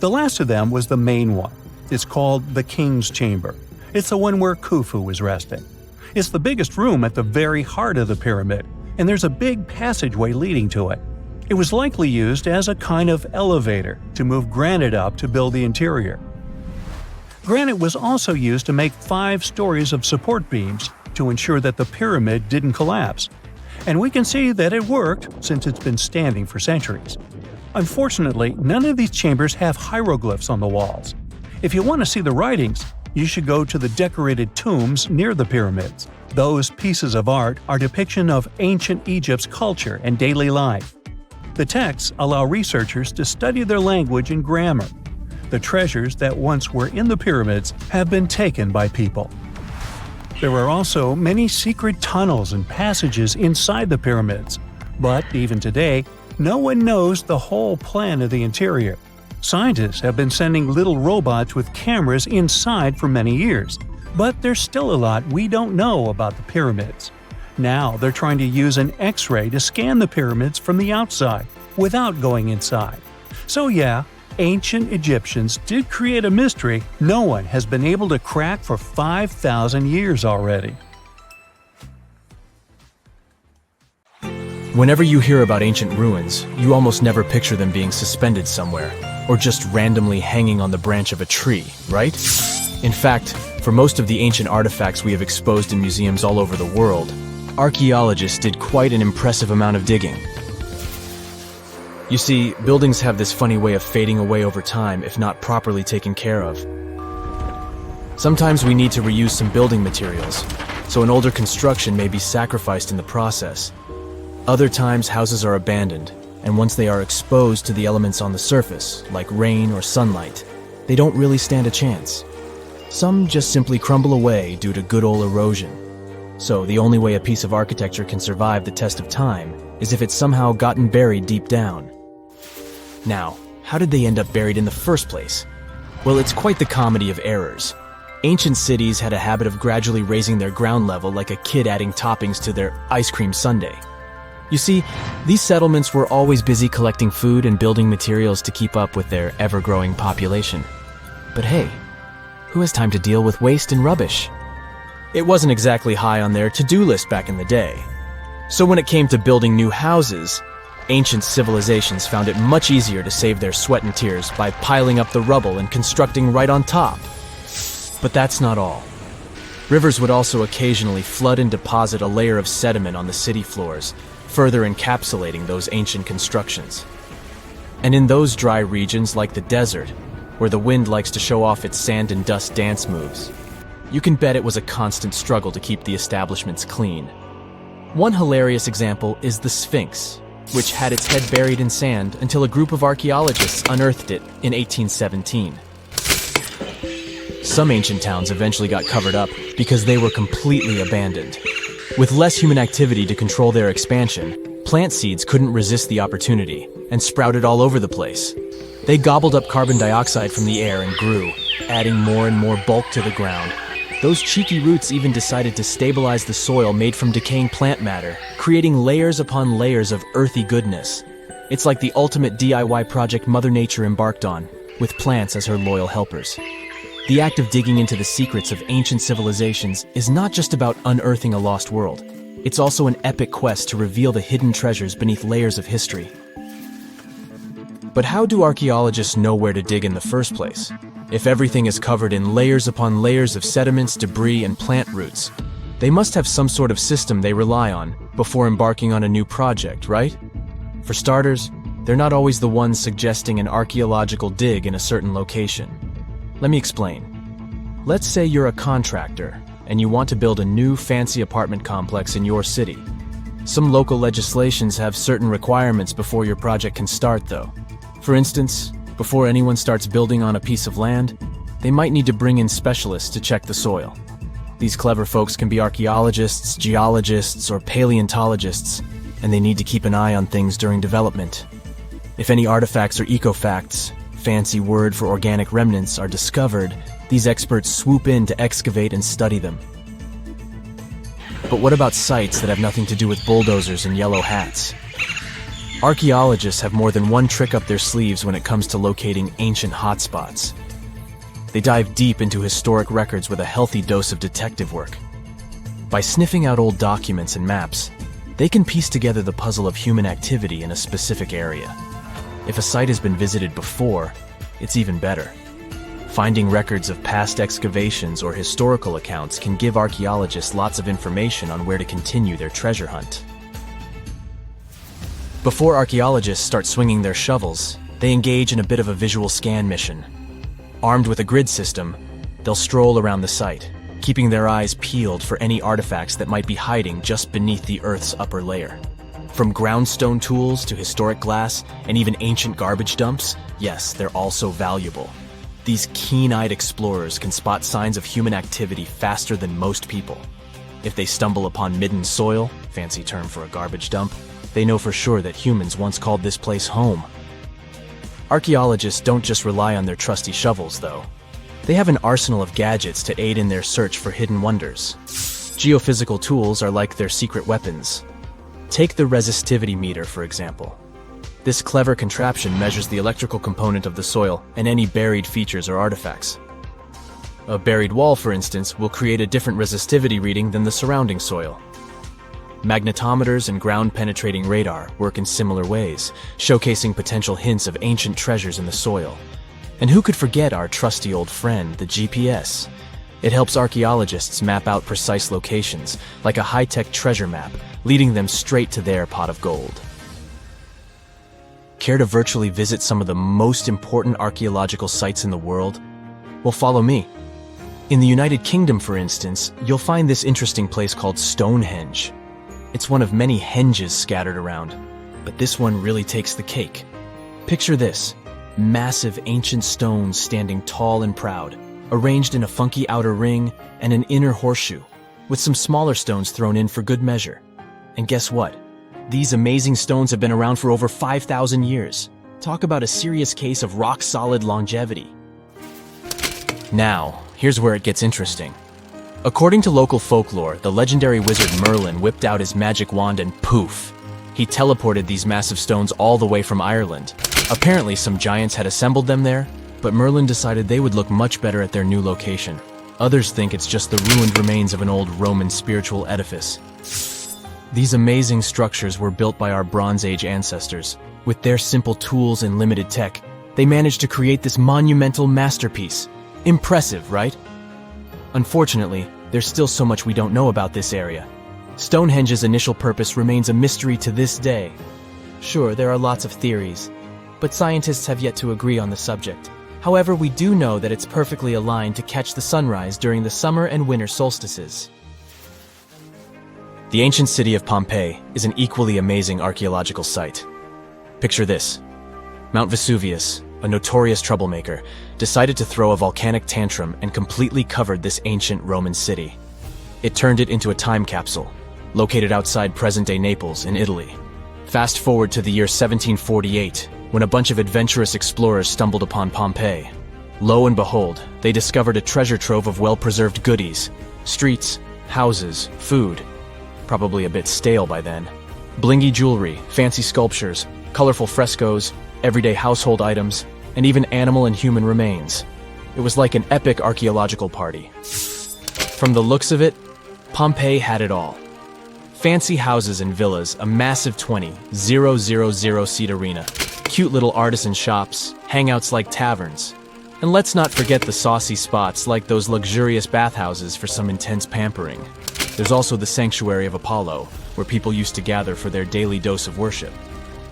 The last of them was the main one. It's called the King's Chamber. It's the one where Khufu was resting. It's the biggest room at the very heart of the pyramid, and there's a big passageway leading to it. It was likely used as a kind of elevator to move granite up to build the interior. Granite was also used to make 5 stories of support beams to ensure that the pyramid didn't collapse. And we can see that it worked since it's been standing for centuries. Unfortunately, none of these chambers have hieroglyphs on the walls. If you want to see the writings, you should go to the decorated tombs near the pyramids. Those pieces of art are depiction of ancient Egypt's culture and daily life. The texts allow researchers to study their language and grammar. The treasures that once were in the pyramids have been taken by people. There are also many secret tunnels and passages inside the pyramids, but even today, no one knows the whole plan of the interior. Scientists have been sending little robots with cameras inside for many years, but there's still a lot we don't know about the pyramids. Now they're trying to use an X-ray to scan the pyramids from the outside, without going inside. So yeah, ancient Egyptians did create a mystery no one has been able to crack for 5,000 years already. Whenever you hear about ancient ruins, you almost never picture them being suspended somewhere, or just randomly hanging on the branch of a tree, right? In fact, for most of the ancient artifacts we have exposed in museums all over the world, archaeologists did quite an impressive amount of digging. You see, buildings have this funny way of fading away over time if not properly taken care of. Sometimes we need to reuse some building materials, so an older construction may be sacrificed in the process. Other times houses are abandoned, and once they are exposed to the elements on the surface, like rain or sunlight, they don't really stand a chance. Some just simply crumble away due to good old erosion. So the only way a piece of architecture can survive the test of time is if it's somehow gotten buried deep down. Now, how did they end up buried in the first place? Well, it's quite the comedy of errors. Ancient cities had a habit of gradually raising their ground level like a kid adding toppings to their ice cream sundae. You see, these settlements were always busy collecting food and building materials to keep up with their ever-growing population. But hey, who has time to deal with waste and rubbish? It wasn't exactly high on their to-do list back in the day. So when it came to building new houses, ancient civilizations found it much easier to save their sweat and tears by piling up the rubble and constructing right on top. But that's not all. Rivers would also occasionally flood and deposit a layer of sediment on the city floors, further encapsulating those ancient constructions. And in those dry regions like the desert, where the wind likes to show off its sand and dust dance moves, you can bet it was a constant struggle to keep the establishments clean. One hilarious example is the Sphinx, which had its head buried in sand until a group of archaeologists unearthed it in 1817. Some ancient towns eventually got covered up because they were completely abandoned. With less human activity to control their expansion, plant seeds couldn't resist the opportunity and sprouted all over the place. They gobbled up carbon dioxide from the air and grew, adding more and more bulk to the ground. Those cheeky roots even decided to stabilize the soil made from decaying plant matter, creating layers upon layers of earthy goodness. It's like the ultimate DIY project Mother Nature embarked on, with plants as her loyal helpers. The act of digging into the secrets of ancient civilizations is not just about unearthing a lost world. It's also an epic quest to reveal the hidden treasures beneath layers of history. But how do archaeologists know where to dig in the first place? If everything is covered in layers upon layers of sediments, debris, and plant roots, they must have some sort of system they rely on before embarking on a new project, right? For starters, they're not always the ones suggesting an archaeological dig in a certain location. Let me explain. Let's say you're a contractor and you want to build a new fancy apartment complex in your city. Some local legislations have certain requirements before your project can start, though. For instance, before anyone starts building on a piece of land, they might need to bring in specialists to check the soil. These clever folks can be archaeologists, geologists, or paleontologists, and they need to keep an eye on things during development. If any artifacts or ecofacts, fancy word for organic remnants, are discovered, these experts swoop in to excavate and study them. But what about sites that have nothing to do with bulldozers and yellow hats? Archaeologists have more than one trick up their sleeves when it comes to locating ancient hotspots. They dive deep into historic records with a healthy dose of detective work. By sniffing out old documents and maps, they can piece together the puzzle of human activity in a specific area. If a site has been visited before, it's even better. Finding records of past excavations or historical accounts can give archaeologists lots of information on where to continue their treasure hunt. Before archaeologists start swinging their shovels, they engage in a bit of a visual scan mission. Armed with a grid system, they'll stroll around the site, keeping their eyes peeled for any artifacts that might be hiding just beneath the Earth's upper layer. From groundstone tools to historic glass and even ancient garbage dumps, yes, they're all so valuable. These keen-eyed explorers can spot signs of human activity faster than most people. If they stumble upon midden soil, fancy term for a garbage dump, they know for sure that humans once called this place home. Archaeologists don't just rely on their trusty shovels, though. They have an arsenal of gadgets to aid in their search for hidden wonders. Geophysical tools are like their secret weapons. Take the resistivity meter, for example. This clever contraption measures the electrical component of the soil and any buried features or artifacts. A buried wall, for instance, will create a different resistivity reading than the surrounding soil. Magnetometers and ground-penetrating radar work in similar ways, showcasing potential hints of ancient treasures in the soil. And who could forget our trusty old friend, the GPS? It helps archaeologists map out precise locations, like a high-tech treasure map, leading them straight to their pot of gold. Care to virtually visit some of the most important archaeological sites in the world? Well, follow me. In the United Kingdom, for instance, you'll find this interesting place called Stonehenge. It's one of many henges scattered around, but this one really takes the cake. Picture this: massive ancient stones standing tall and proud, arranged in a funky outer ring and an inner horseshoe, with some smaller stones thrown in for good measure. And guess what? These amazing stones have been around for over 5,000 years. Talk about a serious case of rock-solid longevity. Now, here's where it gets interesting. According to local folklore, the legendary wizard Merlin whipped out his magic wand and poof! He teleported these massive stones all the way from Ireland. Apparently, some giants had assembled them there, but Merlin decided they would look much better at their new location. Others think it's just the ruined remains of an old Roman spiritual edifice. These amazing structures were built by our Bronze Age ancestors. With their simple tools and limited tech, they managed to create this monumental masterpiece. Impressive, right? Unfortunately, there's still so much we don't know about this area. Stonehenge's initial purpose remains a mystery to this day. Sure, there are lots of theories, but scientists have yet to agree on the subject. However, we do know that it's perfectly aligned to catch the sunrise during the summer and winter solstices. The ancient city of Pompeii is an equally amazing archaeological site. Picture this: Mount Vesuvius, a notorious troublemaker, decided to throw a volcanic tantrum and completely covered this ancient Roman city. It turned it into a time capsule, located outside present-day Naples in Italy. Fast forward to the year 1748, when a bunch of adventurous explorers stumbled upon Pompeii. Lo and behold, they discovered a treasure trove of well-preserved goodies: streets, houses, food. Probably a bit stale by then. Blingy jewelry, fancy sculptures, colorful frescoes, everyday household items, and even animal and human remains. It was like an epic archaeological party. From the looks of it, Pompeii had it all. Fancy houses and villas, a massive 20,000-seat arena, cute little artisan shops, hangouts like taverns. And let's not forget the saucy spots like those luxurious bathhouses for some intense pampering. There's also the Sanctuary of Apollo, where people used to gather for their daily dose of worship.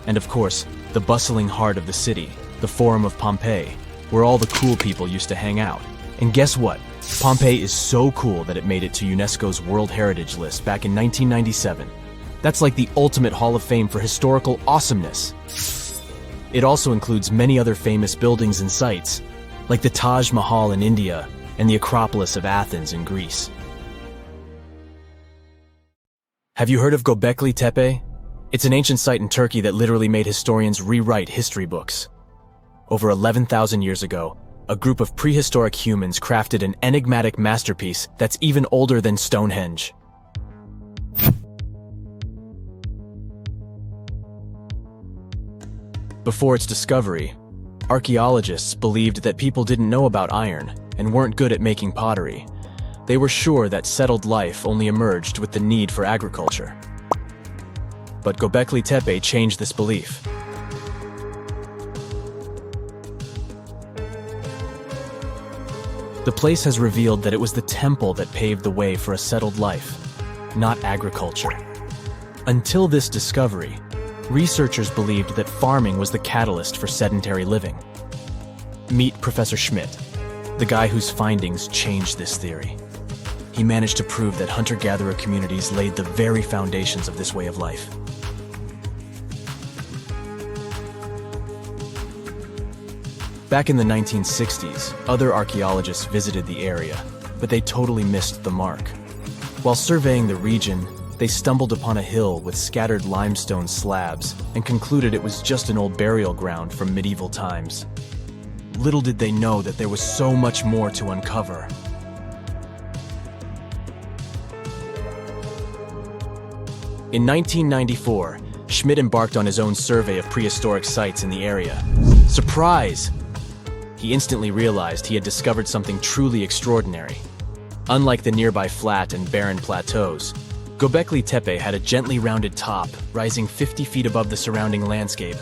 And of course, the bustling heart of the city, the Forum of Pompeii, where all the cool people used to hang out. And guess what? Pompeii is so cool that it made it to UNESCO's World Heritage List back in 1997. That's like the ultimate Hall of Fame for historical awesomeness. It also includes many other famous buildings and sites, like the Taj Mahal in India and the Acropolis of Athens in Greece. Have you heard of Gobecletepe? It's an ancient site in Turkey that literally made historians rewrite history books. Over 11,000 years ago, a group of prehistoric humans crafted an enigmatic masterpiece that's even older than Stonehenge. Before its discovery, archaeologists believed that people didn't know about iron and weren't good at making pottery. They were sure that settled life only emerged with the need for agriculture. But Gobekli changed this belief. The place has revealed that it was the temple that paved the way for a settled life, not agriculture. Until this discovery, researchers believed that farming was the catalyst for sedentary living. Meet Professor Schmidt, the guy whose findings changed this theory. He managed to prove that hunter-gatherer communities laid the very foundations of this way of life. Back in the 1960s, other archaeologists visited the area, but they totally missed the mark. While surveying the region, they stumbled upon a hill with scattered limestone slabs and concluded it was just an old burial ground from medieval times. Little did they know that there was so much more to uncover. In 1994, Schmidt embarked on his own survey of prehistoric sites in the area. Surprise! He instantly realized he had discovered something truly extraordinary. Unlike the nearby flat and barren plateaus, Gobekli had a gently rounded top, rising 50 feet above the surrounding landscape.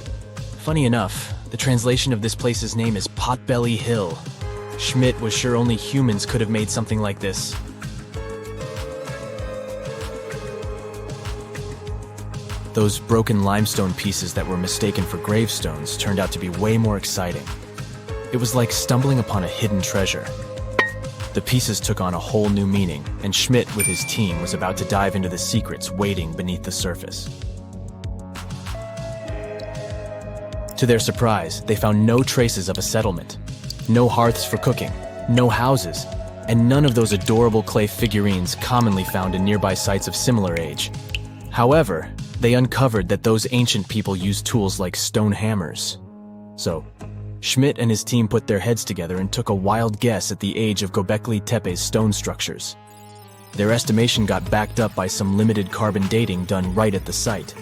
Funny enough, the translation of this place's name is Potbelly Hill. Schmidt was sure only humans could have made something like this. Those broken limestone pieces that were mistaken for gravestones turned out to be way more exciting. It was like stumbling upon a hidden treasure. The pieces took on a whole new meaning, and Schmidt with his team was about to dive into the secrets waiting beneath the surface. To their surprise, they found no traces of a settlement. No hearths for cooking, no houses, and none of those adorable clay figurines commonly found in nearby sites of similar age. However, they uncovered that those ancient people used tools like stone hammers. So, Schmidt and his team put their heads together and took a wild guess at the age of Gobekli-Tepe's stone structures. Their estimation got backed up by some limited carbon dating done right at the site.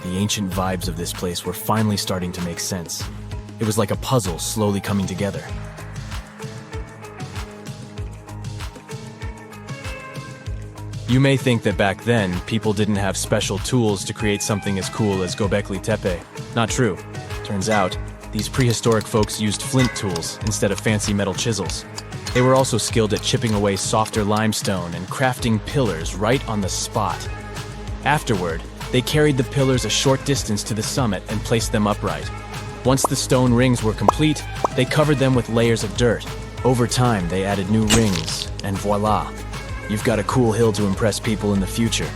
The ancient vibes of this place were finally starting to make sense. It was like a puzzle slowly coming together. You may think that back then, people didn't have special tools to create something as cool as Gobekli-Tepe. Not true. Turns out, these prehistoric folks used flint tools instead of fancy metal chisels. They were also skilled at chipping away softer limestone and crafting pillars right on the spot. Afterward, they carried the pillars a short distance to the summit and placed them upright. Once the stone rings were complete, they covered them with layers of dirt. Over time, they added new rings, and voila! You've got a cool hill to impress people in the future.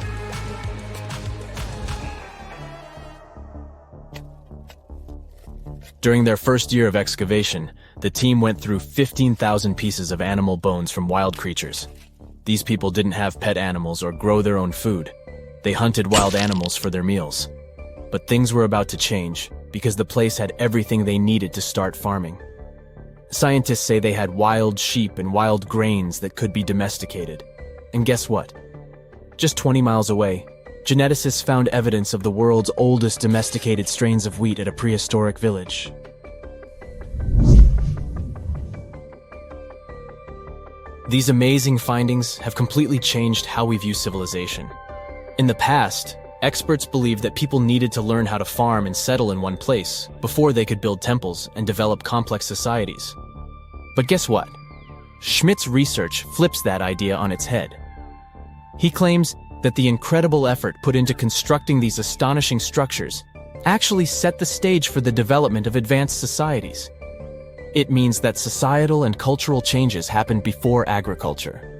During their first year of excavation, the team went through 15,000 pieces of animal bones from wild creatures. These people didn't have pet animals or grow their own food. They hunted wild animals for their meals. But things were about to change, because the place had everything they needed to start farming. Scientists say they had wild sheep and wild grains that could be domesticated. And guess what? Just 20 miles away, geneticists found evidence of the world's oldest domesticated strains of wheat at a prehistoric village. These amazing findings have completely changed how we view civilization. In the past, experts believed that people needed to learn how to farm and settle in one place before they could build temples and develop complex societies. But guess what? Schmidt's research flips that idea on its head. He claims that the incredible effort put into constructing these astonishing structures actually set the stage for the development of advanced societies. It means that societal and cultural changes happened before agriculture.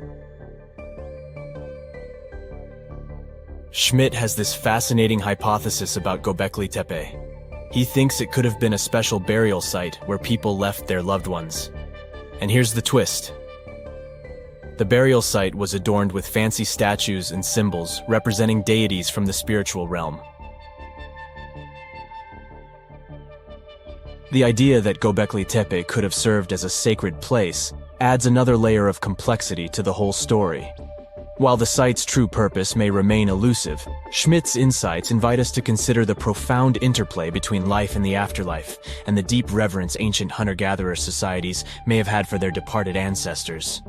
Schmidt has this fascinating hypothesis about Gobekli-Tepe. He thinks it could have been a special burial site where people left their loved ones. And here's the twist. The burial site was adorned with fancy statues and symbols representing deities from the spiritual realm. The idea that Gobekli-Tepe could have served as a sacred place adds another layer of complexity to the whole story. While the site's true purpose may remain elusive, Schmidt's insights invite us to consider the profound interplay between life and the afterlife, and the deep reverence ancient hunter-gatherer societies may have had for their departed ancestors.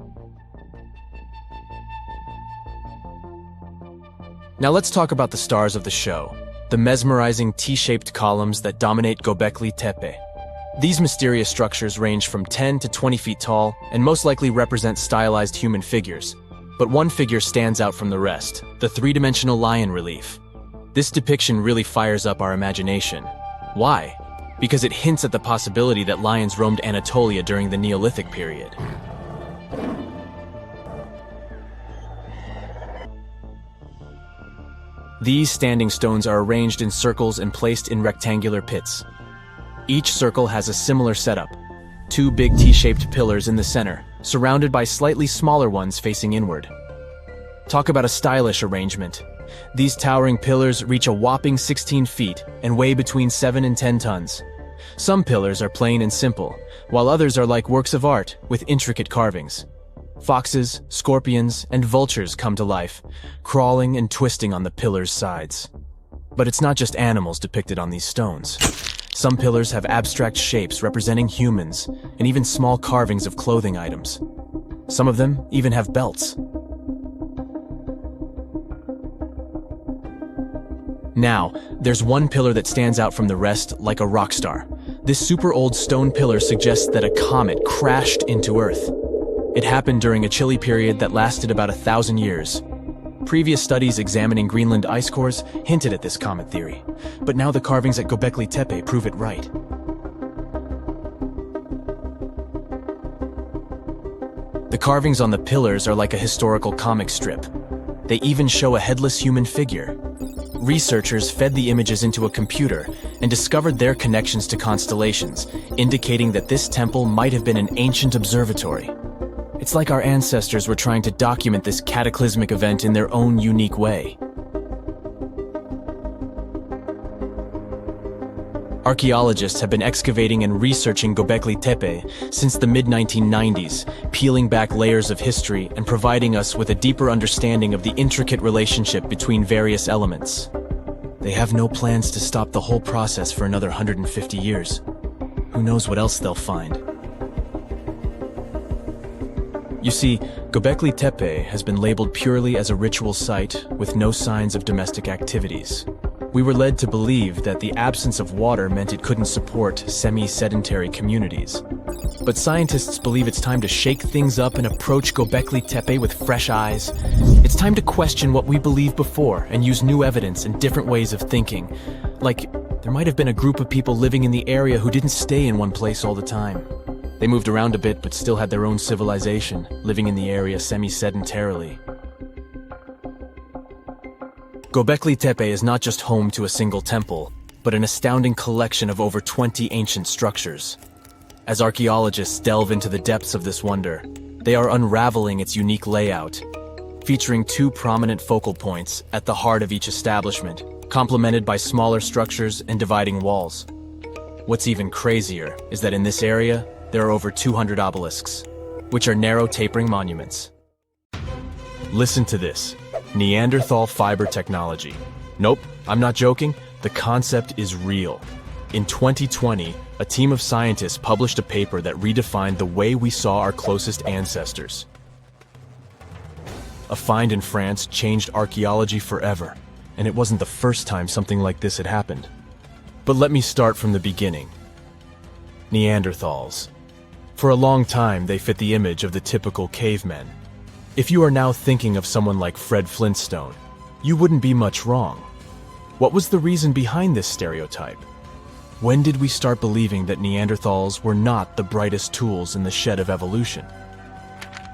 Now let's talk about the stars of the show, the mesmerizing T-shaped columns that dominate Gobekli-Tepe. These mysterious structures range from 10 to 20 feet tall and most likely represent stylized human figures. But one figure stands out from the rest, the three-dimensional lion relief. This depiction really fires up our imagination. Why? Because it hints at the possibility that lions roamed Anatolia during the Neolithic period. These standing stones are arranged in circles and placed in rectangular pits. Each circle has a similar setup. Two big T-shaped pillars in the center, surrounded by slightly smaller ones facing inward. Talk about a stylish arrangement. These towering pillars reach a whopping 16 feet and weigh between 7 and 10 tons. Some pillars are plain and simple, while others are like works of art with intricate carvings. Foxes, scorpions, and vultures come to life, crawling and twisting on the pillars' sides. But it's not just animals depicted on these stones. Some pillars have abstract shapes representing humans, and even small carvings of clothing items. Some of them even have belts. Now, there's one pillar that stands out from the rest like a rock star. This super old stone pillar suggests that a comet crashed into Earth. It happened during a chilly period that lasted about 1,000 years. Previous studies examining Greenland ice cores hinted at this comet theory, but now the carvings at Gobekli-Tepe prove it right. The carvings on the pillars are like a historical comic strip. They even show a headless human figure. Researchers fed the images into a computer, and discovered their connections to constellations, indicating that this temple might have been an ancient observatory. It's like our ancestors were trying to document this cataclysmic event in their own unique way. Archaeologists have been excavating and researching Gobecletepe since the mid-1990s, peeling back layers of history and providing us with a deeper understanding of the intricate relationship between various elements. They have no plans to stop the whole process for another 150 years. Who knows what else they'll find? You see, Gobekli has been labeled purely as a ritual site with no signs of domestic activities. We were led to believe that the absence of water meant it couldn't support semi-sedentary communities. But scientists believe it's time to shake things up and approach Gobekli with fresh eyes. It's time to question what we believed before and use new evidence and different ways of thinking. Like, there might have been a group of people living in the area who didn't stay in one place all the time. They moved around a bit but still had their own civilization, living in the area semi-sedentarily. Gobekli is not just home to a single temple, but an astounding collection of over 20 ancient structures. As archaeologists delve into the depths of this wonder, they are unraveling its unique layout, featuring two prominent focal points at the heart of each establishment, complemented by smaller structures and dividing walls. What's even crazier is that in this area, there are over 200 obelisks, which are narrow tapering monuments. Listen to this. Neanderthal fiber technology. Nope, I'm not joking. The concept is real. In 2020, a team of scientists published a paper that redefined the way we saw our closest ancestors. A find in France changed archaeology forever, and it wasn't the first time something like this had happened. But let me start from the beginning. Neanderthals. For a long time, they fit the image of the typical cavemen. If you are now thinking of someone like Fred Flintstone, you wouldn't be much wrong. What was the reason behind this stereotype? When did we start believing that Neanderthals were not the brightest tools in the shed of evolution?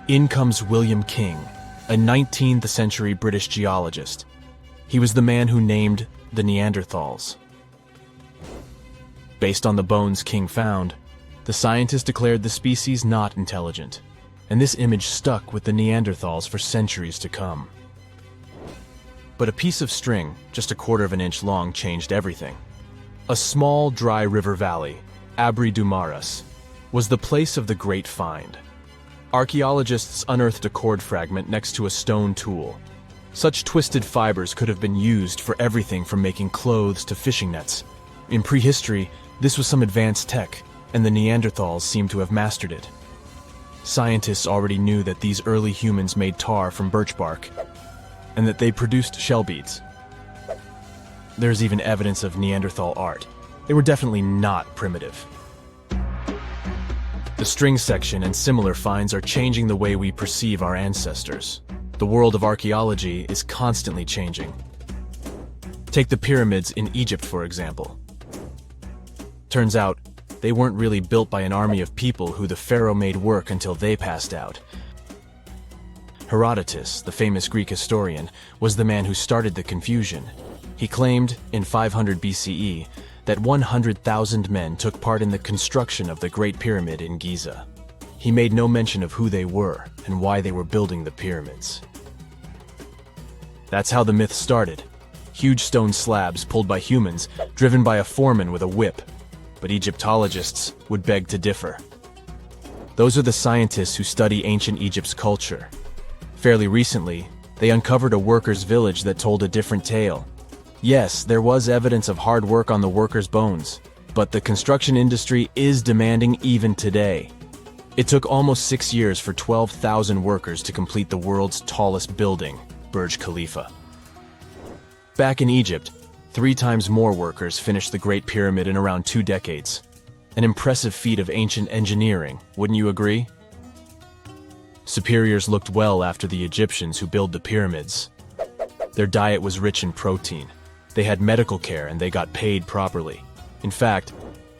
In comes William King, a 19th century British geologist. He was the man who named the Neanderthals. Based on the bones King found, the scientist declared the species not intelligent, and this image stuck with the Neanderthals for centuries to come. But a piece of string, just a quarter of an inch long, changed everything. A small, dry river valley, Abri du Maras, was the place of the great find. Archaeologists unearthed a cord fragment next to a stone tool. Such twisted fibers could have been used for everything from making clothes to fishing nets. In prehistory, this was some advanced tech, and the Neanderthals seemed to have mastered it. Scientists already knew that these early humans made tar from birch bark, and that they produced shell beads. There's even evidence of Neanderthal art. They were definitely not primitive. The string section and similar finds are changing the way we perceive our ancestors. The world of archaeology is constantly changing. Take the pyramids in Egypt, for example. Turns out, they weren't really built by an army of people who the pharaoh made work until they passed out. Herodotus, the famous Greek historian, was the man who started the confusion. He claimed, in 500 BCE, that 100,000 men took part in the construction of the Great Pyramid in Giza. He made no mention of who they were and why they were building the pyramids. That's how the myth started. Huge stone slabs pulled by humans, driven by a foreman with a whip. But Egyptologists would beg to differ. Those are the scientists who study ancient Egypt's culture. Fairly recently, they uncovered a workers' village that told a different tale. Yes, there was evidence of hard work on the workers' bones, but the construction industry is demanding even today. It took almost 6 years for 12,000 workers to complete the world's tallest building, Burj Khalifa. Back in Egypt, 3 times more workers finished the Great Pyramid in around 2 decades. An impressive feat of ancient engineering, wouldn't you agree? Superiors looked well after the Egyptians who built the pyramids. Their diet was rich in protein. They had medical care and they got paid properly. In fact,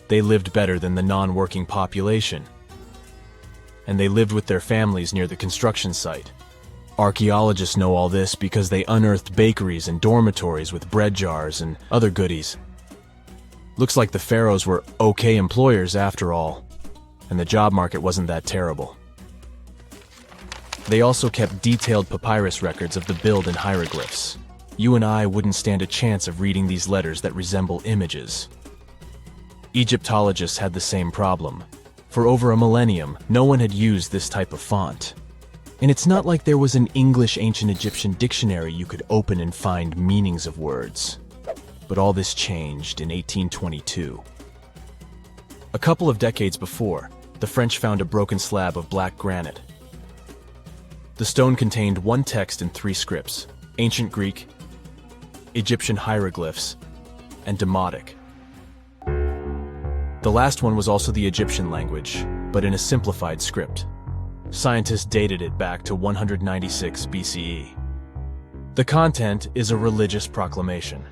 they lived better than the non-working population. And they lived with their families near the construction site. Archaeologists know all this because they unearthed bakeries and dormitories with bread jars and other goodies. Looks like the pharaohs were okay employers after all, and the job market wasn't that terrible. They also kept detailed papyrus records of the build and hieroglyphs. You and I wouldn't stand a chance of reading these letters that resemble images. Egyptologists had the same problem. For over a millennium, no one had used this type of font. And it's not like there was an English ancient Egyptian dictionary you could open and find meanings of words. But all this changed in 1822. A couple of decades before, the French found a broken slab of black granite. The stone contained one text in 3 scripts: Ancient Greek, Egyptian hieroglyphs, and Demotic. The last one was also the Egyptian language, but in a simplified script. Scientists dated it back to 196 BCE. The content is a religious proclamation.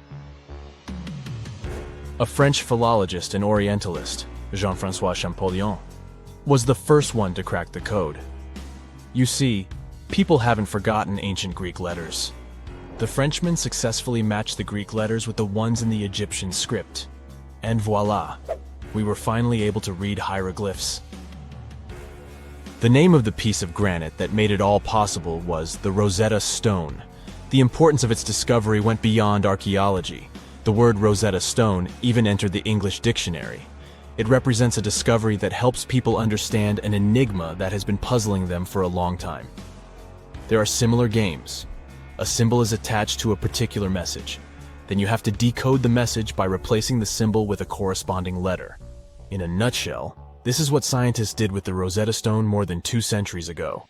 A French philologist and Orientalist, Jean-François Champollion, was the first one to crack the code. You see, people haven't forgotten ancient Greek letters. The Frenchman successfully matched the Greek letters with the ones in the Egyptian script. And voila, we were finally able to read hieroglyphs. The name of the piece of granite that made it all possible was the Rosetta Stone. The importance of its discovery went beyond archaeology. The word Rosetta Stone even entered the English dictionary. It represents a discovery that helps people understand an enigma that has been puzzling them for a long time. There are similar games. A symbol is attached to a particular message. Then you have to decode the message by replacing the symbol with a corresponding letter. In a nutshell, this is what scientists did with the Rosetta Stone more than 2 centuries ago.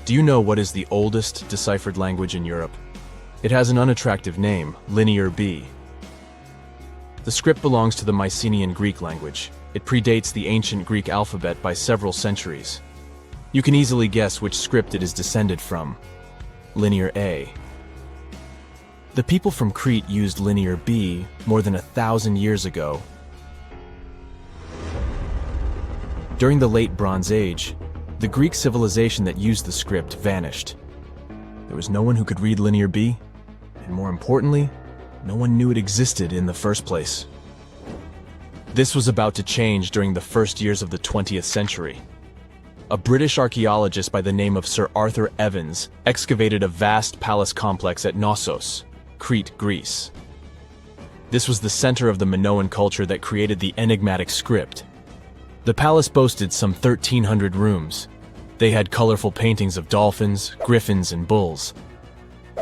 Do you know what is the oldest deciphered language in Europe? It has an unattractive name, Linear B. The script belongs to the Mycenaean Greek language. It predates the ancient Greek alphabet by several centuries. You can easily guess which script it is descended from. Linear A. The people from Crete used Linear B more than 1,000 years ago. During the Late Bronze Age, the Greek civilization that used the script vanished. There was no one who could read Linear B, and more importantly, no one knew it existed in the first place. This was about to change during the first years of the 20th century. A British archaeologist by the name of Sir Arthur Evans excavated a vast palace complex at Knossos, Crete, Greece. This was the center of the Minoan culture that created the enigmatic script. The palace boasted some 1,300 rooms. They had colorful paintings of dolphins, griffins, and bulls.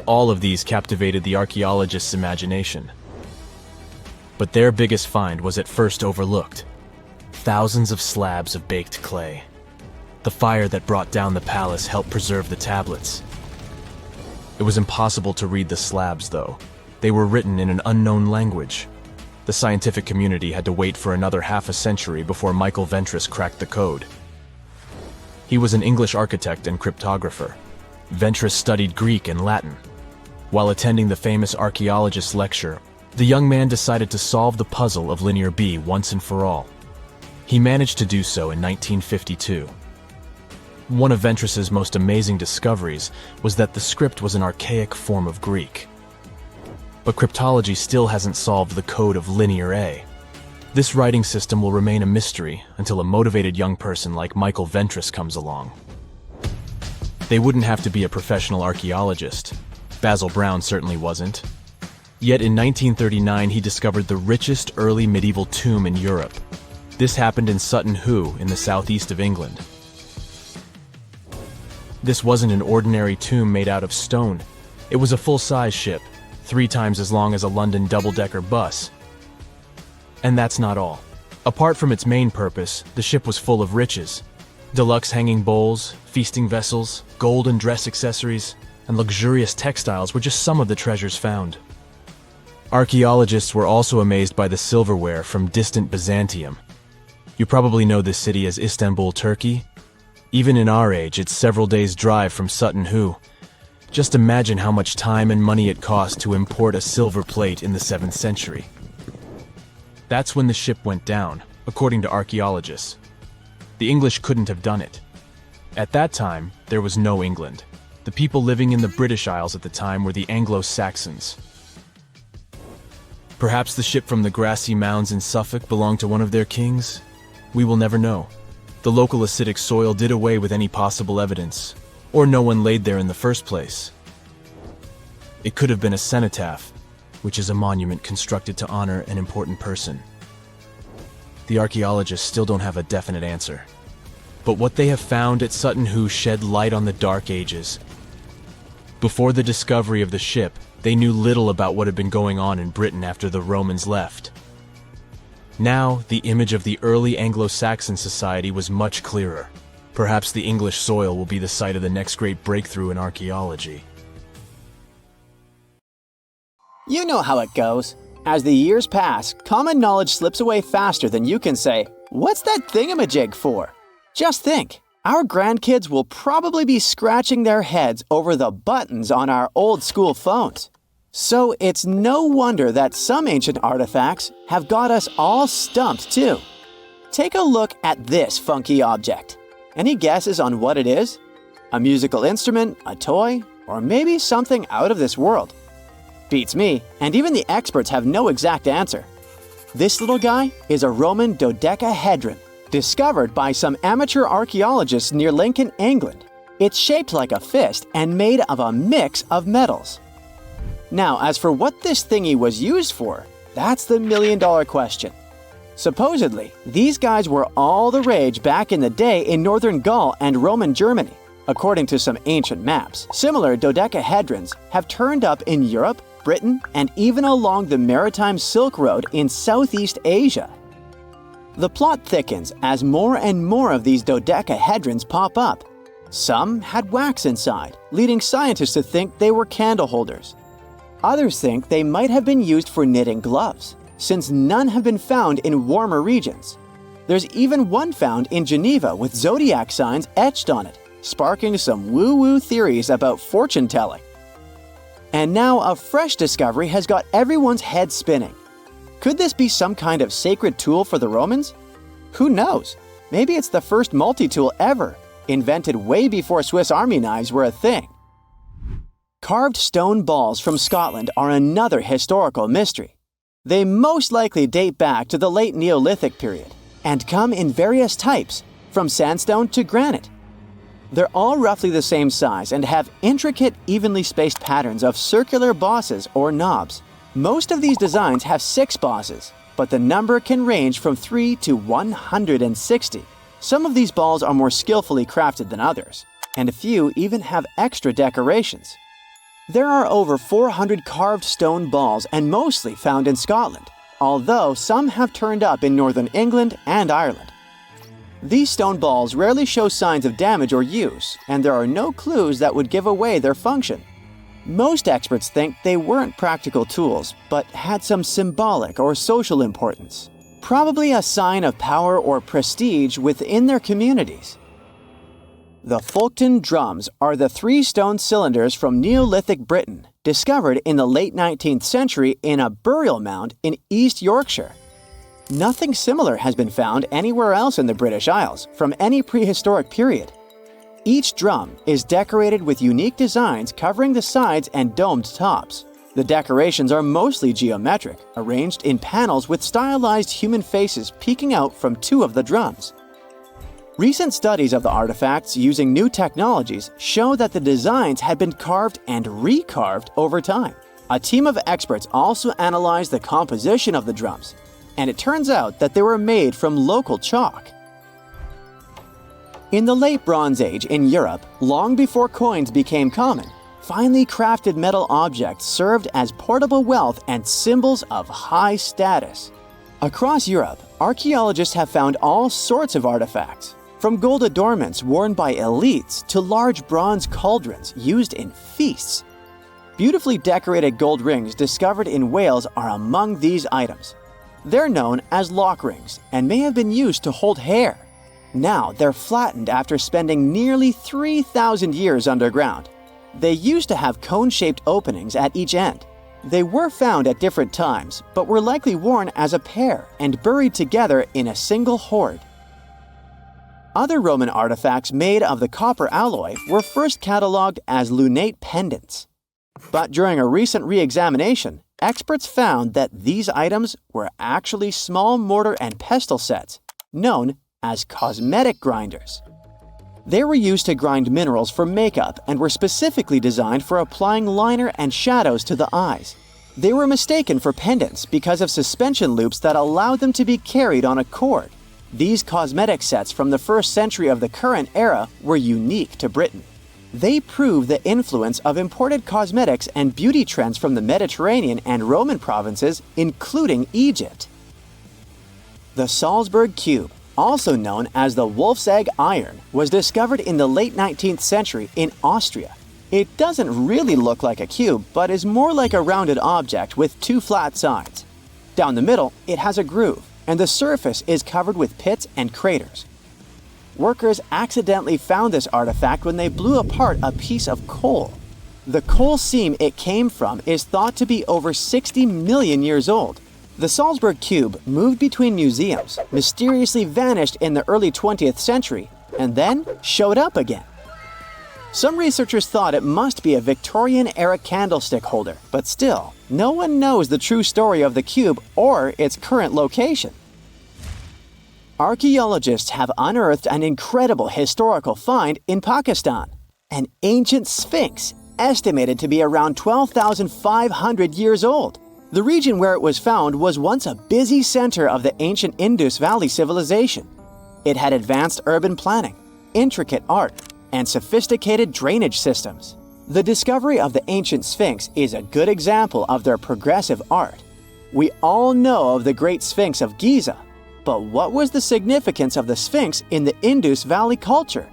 All of these captivated the archaeologists' imagination. But their biggest find was at first overlooked: thousands of slabs of baked clay. The fire that brought down the palace helped preserve the tablets. It was impossible to read the slabs, though. They were written in an unknown language. The scientific community had to wait for another half a century before Michael Ventris cracked the code. He was an English architect and cryptographer. Ventris studied Greek and Latin. While attending the famous archaeologist's lecture, the young man decided to solve the puzzle of Linear B once and for all. He managed to do so in 1952. One of Ventris's most amazing discoveries was that the script was an archaic form of Greek. But cryptology still hasn't solved the code of Linear A. This writing system will remain a mystery until a motivated young person like Michael Ventris comes along. They wouldn't have to be a professional archaeologist. Basil Brown certainly wasn't. Yet in 1939 he discovered the richest early medieval tomb in Europe. This happened in Sutton Hoo in the southeast of England. This wasn't an ordinary tomb made out of stone. It was a full-size ship, 3 times as long as a London double-decker bus. And that's not all. Apart from its main purpose, the ship was full of riches. Deluxe hanging bowls, feasting vessels, gold and dress accessories, and luxurious textiles were just some of the treasures found. Archaeologists were also amazed by the silverware from distant Byzantium. You probably know this city as Istanbul, Turkey. Even in our age, it's several days' drive from Sutton Hoo. Just imagine how much time and money it cost to import a silver plate in the 7th century. That's when the ship went down, according to archaeologists. The English couldn't have done it. At that time, there was no England. The people living in the British Isles at the time were the Anglo-Saxons. Perhaps the ship from the grassy mounds in Suffolk belonged to one of their kings? We will never know. The local acidic soil did away with any possible evidence, or no one laid there in the first place. It could have been a cenotaph, which is a monument constructed to honor an important person. The archaeologists still don't have a definite answer. But what they have found at Sutton Hoo shed light on the Dark Ages. Before the discovery of the ship, they knew little about what had been going on in Britain after the Romans left. Now, the image of the early Anglo-Saxon society was much clearer. Perhaps the English soil will be the site of the next great breakthrough in archaeology. You know how it goes. As the years pass, common knowledge slips away faster than you can say, "What's that thingamajig for?" Just think, our grandkids will probably be scratching their heads over the buttons on our old-school phones. So it's no wonder that some ancient artifacts have got us all stumped too. Take a look at this funky object. Any guesses on what it is? A musical instrument, a toy, or maybe something out of this world? Beats me, and even the experts have no exact answer. This little guy is a Roman dodecahedron, discovered by some amateur archaeologists near Lincoln, England. It's shaped like a fist and made of a mix of metals. Now, as for what this thingy was used for, that's the million-dollar question. Supposedly, these guys were all the rage back in the day in northern Gaul and Roman Germany. According to some ancient maps, similar dodecahedrons have turned up in Europe, Britain, and even along the maritime Silk Road in Southeast Asia. The plot thickens as more and more of these dodecahedrons pop up. Some had wax inside, leading scientists to think they were candle holders. Others think they might have been used for knitting gloves, since none have been found in warmer regions. There's even one found in Geneva with zodiac signs etched on it, sparking some woo-woo theories about fortune-telling. And now a fresh discovery has got everyone's head spinning. Could this be some kind of sacred tool for the Romans? Who knows? Maybe it's the first multi-tool ever, invented way before Swiss Army knives were a thing. Carved stone balls from Scotland are another historical mystery. They most likely date back to the late Neolithic period and come in various types, from sandstone to granite. They're all roughly the same size and have intricate, evenly spaced patterns of circular bosses or knobs. Most of these designs have 6 bosses, but the number can range from 3 to 160. Some of these balls are more skillfully crafted than others, and a few even have extra decorations. There are over 400 carved stone balls and mostly found in Scotland, although some have turned up in northern England and Ireland. These stone balls rarely show signs of damage or use, and there are no clues that would give away their function. Most experts think they weren't practical tools, but had some symbolic or social importance, probably a sign of power or prestige within their communities. The Fulton drums are the 3 stone cylinders from Neolithic Britain, discovered in the late 19th century in a burial mound in East Yorkshire. Nothing similar has been found anywhere else in the British Isles from any prehistoric period. Each drum is decorated with unique designs covering the sides and domed tops. The decorations are mostly geometric, arranged in panels with stylized human faces peeking out from 2 of the drums. Recent studies of the artifacts using new technologies show that the designs had been carved and recarved over time. A team of experts also analyzed the composition of the drums, and it turns out that they were made from local chalk. In the late Bronze Age in Europe, long before coins became common, finely crafted metal objects served as portable wealth and symbols of high status. Across Europe, archaeologists have found all sorts of artifacts, from gold adornments worn by elites to large bronze cauldrons used in feasts. Beautifully decorated gold rings discovered in Wales are among these items. They're known as lock rings and may have been used to hold hair. Now they're flattened after spending nearly 3,000 years underground. They used to have cone-shaped openings at each end. They were found at different times, but were likely worn as a pair and buried together in a single hoard. Other Roman artifacts made of the copper alloy were first catalogued as lunate pendants. But during a recent re-examination, experts found that these items were actually small mortar and pestle sets, known as cosmetic grinders. They were used to grind minerals for makeup and were specifically designed for applying liner and shadows to the eyes. They were mistaken for pendants because of suspension loops that allowed them to be carried on a cord. These cosmetic sets from the 1st century of the current era were unique to Britain. They prove the influence of imported cosmetics and beauty trends from the Mediterranean and Roman provinces, including Egypt. The Salzburg cube, also known as the wolf's egg iron, was discovered in the late 19th century in Austria. It doesn't really look like a cube, but is more like a rounded object with 2 flat sides. Down the middle, it has a groove, and the surface is covered with pits and craters. Workers accidentally found this artifact when they blew apart a piece of coal. The coal seam it came from is thought to be over 60 million years old. The Salzburg cube moved between museums, mysteriously vanished in the early 20th century, and then showed up again. Some researchers thought it must be a Victorian-era candlestick holder, but still, no one knows the true story of the cube or its current location. Archaeologists have unearthed an incredible historical find in Pakistan, an ancient sphinx estimated to be around 12,500 years old. The region where it was found was once a busy center of the ancient Indus Valley civilization. It had advanced urban planning, intricate art, and sophisticated drainage systems. The discovery of the ancient Sphinx is a good example of their progressive art. We all know of the Great Sphinx of Giza, but what was the significance of the Sphinx in the Indus Valley culture?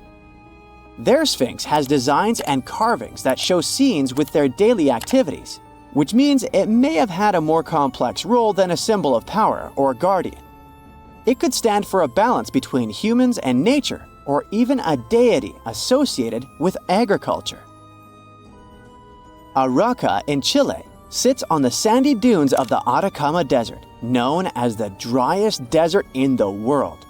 Their Sphinx has designs and carvings that show scenes with their daily activities, which means it may have had a more complex role than a symbol of power or guardian. It could stand for a balance between humans and nature, or even a deity associated with agriculture. Arauca in Chile sits on the sandy dunes of the Atacama Desert, known as the driest desert in the world.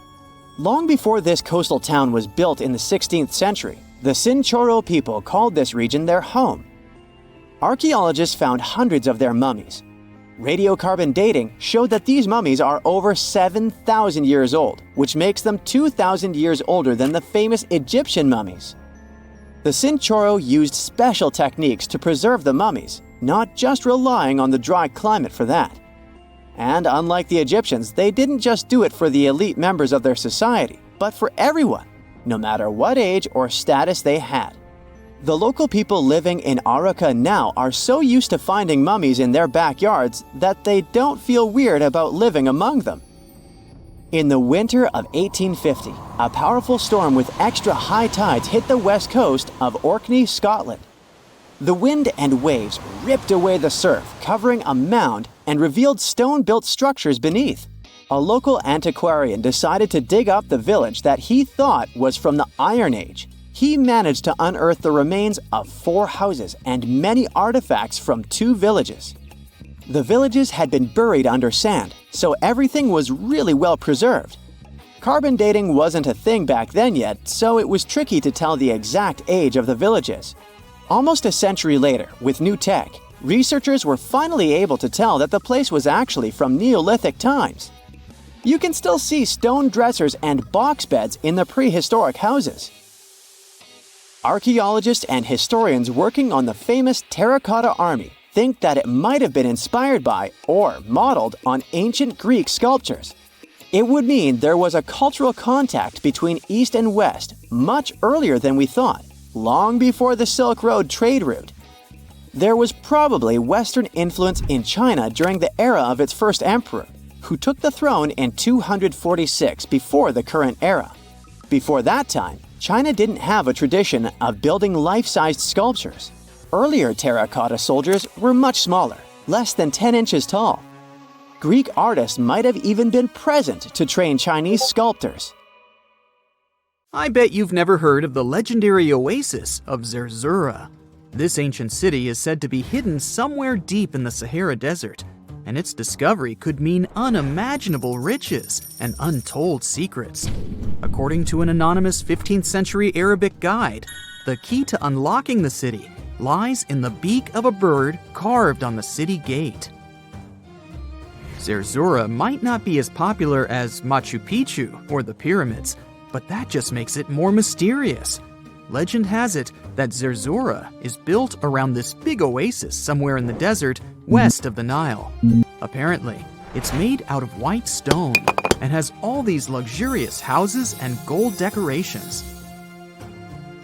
Long before this coastal town was built in the 16th century, the Chinchorro people called this region their home. Archaeologists found hundreds of their mummies. Radiocarbon dating showed that these mummies are over 7,000 years old, which makes them 2,000 years older than the famous Egyptian mummies. The Chinchorro used special techniques to preserve the mummies, not just relying on the dry climate for that. And unlike the Egyptians, they didn't just do it for the elite members of their society, but for everyone, no matter what age or status they had. The local people living in Arauca now are so used to finding mummies in their backyards that they don't feel weird about living among them. In the winter of 1850, a powerful storm with extra high tides hit the west coast of Orkney, Scotland. The wind and waves ripped away the surf, covering a mound, and revealed stone-built structures beneath. A local antiquarian decided to dig up the village that he thought was from the Iron Age. He managed to unearth the remains of 4 houses and many artifacts from 2 villages. The villages had been buried under sand, so everything was really well preserved. Carbon dating wasn't a thing back then yet, so it was tricky to tell the exact age of the villages. Almost a century later, with new tech, researchers were finally able to tell that the place was actually from Neolithic times. You can still see stone dressers and box beds in the prehistoric houses. Archaeologists and historians working on the famous Terracotta Army think that it might have been inspired by or modeled on ancient Greek sculptures. It would mean there was a cultural contact between East and West much earlier than we thought, long before the Silk Road trade route. There was probably Western influence in China during the era of its first emperor, who took the throne in 246 before the current era. Before that time, China didn't have a tradition of building life-sized sculptures. Earlier terracotta soldiers were much smaller, less than 10 inches tall. Greek artists might have even been present to train Chinese sculptors. I bet you've never heard of the legendary oasis of Zerzura. This ancient city is said to be hidden somewhere deep in the Sahara Desert, and its discovery could mean unimaginable riches and untold secrets. According to an anonymous 15th century Arabic guide, the key to unlocking the city lies in the beak of a bird carved on the city gate. Zerzura might not be as popular as Machu Picchu or the pyramids, but that just makes it more mysterious. Legend has it that Zerzura is built around this big oasis somewhere in the desert west of the Nile. Apparently, it's made out of white stone and has all these luxurious houses and gold decorations.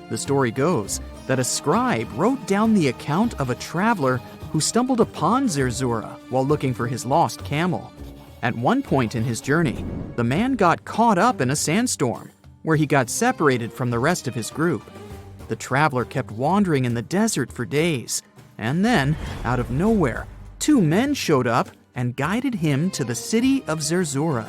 The story goes that a scribe wrote down the account of a traveler who stumbled upon Zerzura while looking for his lost camel. At one point in his journey, the man got caught up in a sandstorm, where he got separated from the rest of his group. The traveler kept wandering in the desert for days, and then, out of nowhere, two men showed up and guided him to the city of Zerzura.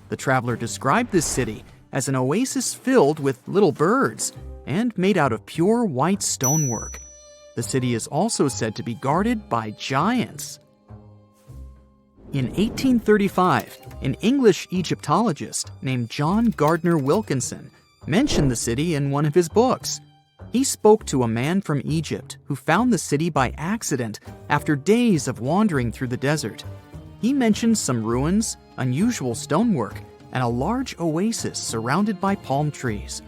The traveler described this city as an oasis filled with little birds and made out of pure white stonework. The city is also said to be guarded by giants. In 1835, an English Egyptologist named John Gardner Wilkinson mentioned the city in one of his books. He spoke to a man from Egypt who found the city by accident after days of wandering through the desert. He mentioned some ruins, unusual stonework, and a large oasis surrounded by palm trees.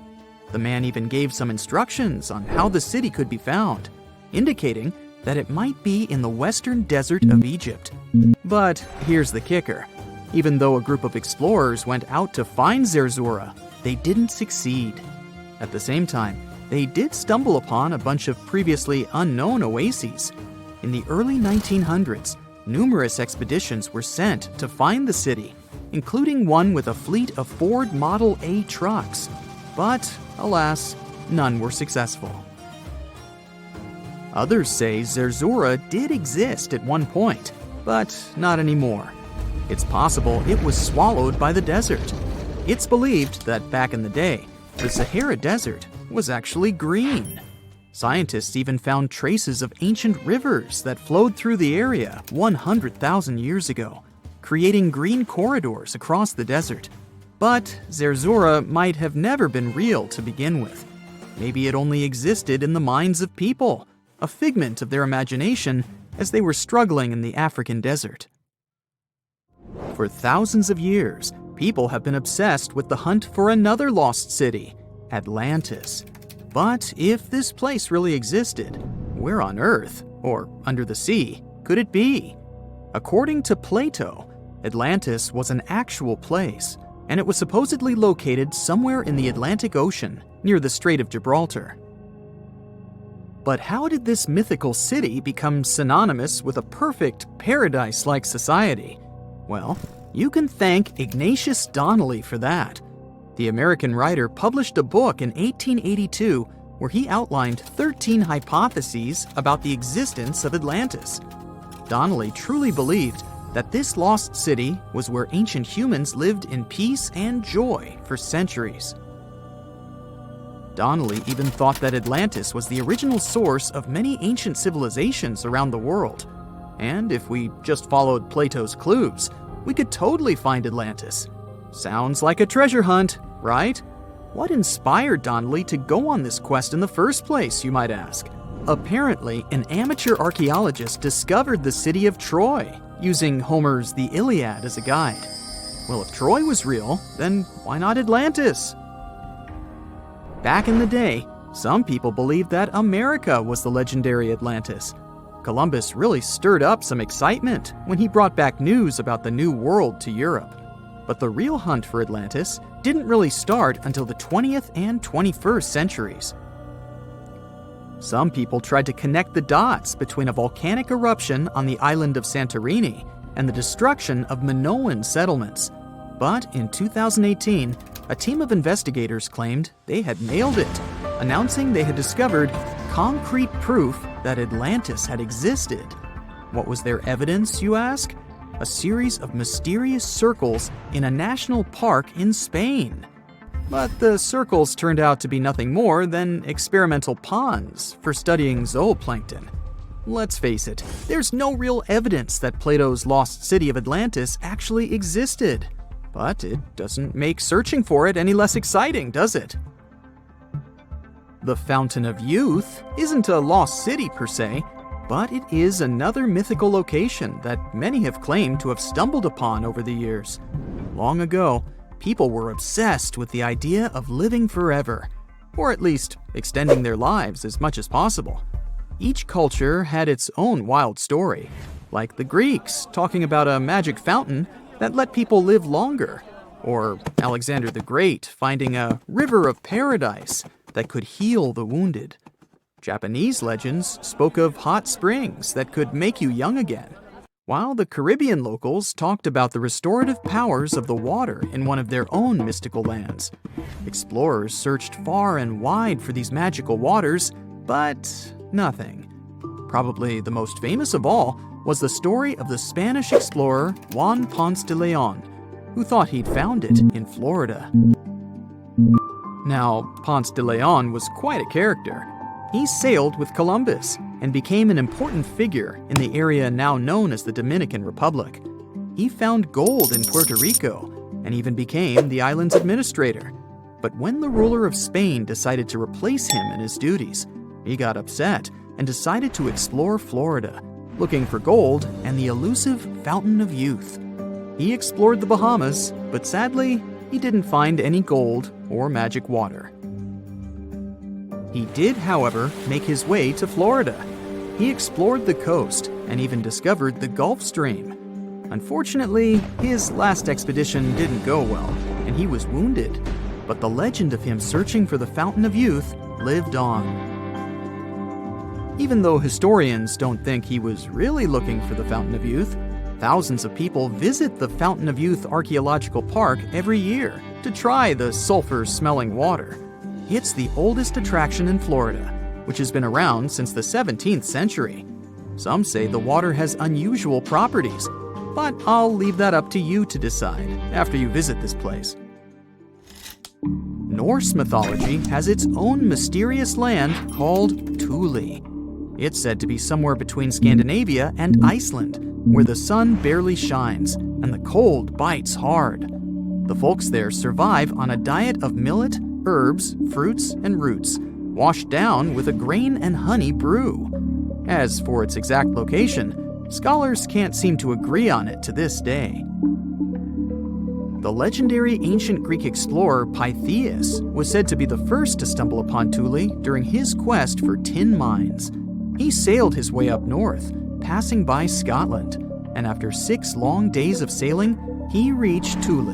The man even gave some instructions on how the city could be found, indicating that it might be in the western desert of Egypt. But here's the kicker. Even though a group of explorers went out to find Zerzura, they didn't succeed. At the same time, they did stumble upon a bunch of previously unknown oases. In the early 1900s, numerous expeditions were sent to find the city, including one with a fleet of Ford Model A trucks. But, alas, none were successful. Others say Zerzura did exist at one point, but not anymore. It's possible it was swallowed by the desert. It's believed that back in the day, the Sahara Desert was actually green. Scientists even found traces of ancient rivers that flowed through the area 100,000 years ago, creating green corridors across the desert. But Zerzura might have never been real to begin with. Maybe it only existed in the minds of people, a figment of their imagination as they were struggling in the African desert. For thousands of years, people have been obsessed with the hunt for another lost city, Atlantis. But if this place really existed, where on Earth, or under the sea, could it be? According to Plato, Atlantis was an actual place, and it was supposedly located somewhere in the Atlantic Ocean, near the Strait of Gibraltar. But how did this mythical city become synonymous with a perfect, paradise-like society? Well, you can thank Ignatius Donnelly for that. The American writer published a book in 1882 where he outlined 13 hypotheses about the existence of Atlantis. Donnelly truly believed that this lost city was where ancient humans lived in peace and joy for centuries. Donnelly even thought that Atlantis was the original source of many ancient civilizations around the world. And if we just followed Plato's clues, we could totally find Atlantis. Sounds like a treasure hunt, right? What inspired Donnelly to go on this quest in the first place, you might ask? Apparently, an amateur archaeologist discovered the city of Troy, using Homer's The Iliad as a guide. Well, if Troy was real, then why not Atlantis? Back in the day, some people believed that America was the legendary Atlantis. Columbus really stirred up some excitement when he brought back news about the New World to Europe. But the real hunt for Atlantis didn't really start until the 20th and 21st centuries. Some people tried to connect the dots between a volcanic eruption on the island of Santorini and the destruction of Minoan settlements. But in 2018, a team of investigators claimed they had nailed it, announcing they had discovered concrete proof that Atlantis had existed. What was their evidence, you ask? A series of mysterious circles in a national park in Spain. But the circles turned out to be nothing more than experimental ponds for studying zooplankton. Let's face it, there's no real evidence that Plato's lost city of Atlantis actually existed. But it doesn't make searching for it any less exciting, does it? The Fountain of Youth isn't a lost city per se. But it is another mythical location that many have claimed to have stumbled upon over the years. Long ago, people were obsessed with the idea of living forever, or at least extending their lives as much as possible. Each culture had its own wild story, like the Greeks talking about a magic fountain that let people live longer, or Alexander the Great finding a river of paradise that could heal the wounded. Japanese legends spoke of hot springs that could make you young again, while the Caribbean locals talked about the restorative powers of the water in one of their own mystical lands. Explorers searched far and wide for these magical waters, but nothing. Probably the most famous of all was the story of the Spanish explorer Juan Ponce de Leon, who thought he'd found it in Florida. Now, Ponce de Leon was quite a character. He sailed with Columbus and became an important figure in the area now known as the Dominican Republic. He found gold in Puerto Rico and even became the island's administrator. But when the ruler of Spain decided to replace him in his duties, he got upset and decided to explore Florida, looking for gold and the elusive Fountain of Youth. He explored the Bahamas, but sadly, he didn't find any gold or magic water. He did, however, make his way to Florida. He explored the coast and even discovered the Gulf Stream. Unfortunately, his last expedition didn't go well, and he was wounded. But the legend of him searching for the Fountain of Youth lived on. Even though historians don't think he was really looking for the Fountain of Youth, thousands of people visit the Fountain of Youth Archaeological Park every year to try the sulfur-smelling water. It's the oldest attraction in Florida, which has been around since the 17th century. Some say the water has unusual properties, but I'll leave that up to you to decide after you visit this place. Norse mythology has its own mysterious land called Thule. It's said to be somewhere between Scandinavia and Iceland, where the sun barely shines and the cold bites hard. The folks there survive on a diet of millet, herbs, fruits, and roots, washed down with a grain and honey brew. As for its exact location, scholars can't seem to agree on it to this day. The legendary ancient Greek explorer Pytheas was said to be the first to stumble upon Thule during his quest for tin mines. He sailed his way up north, passing by Scotland, and after 6 long days of sailing, he reached Thule.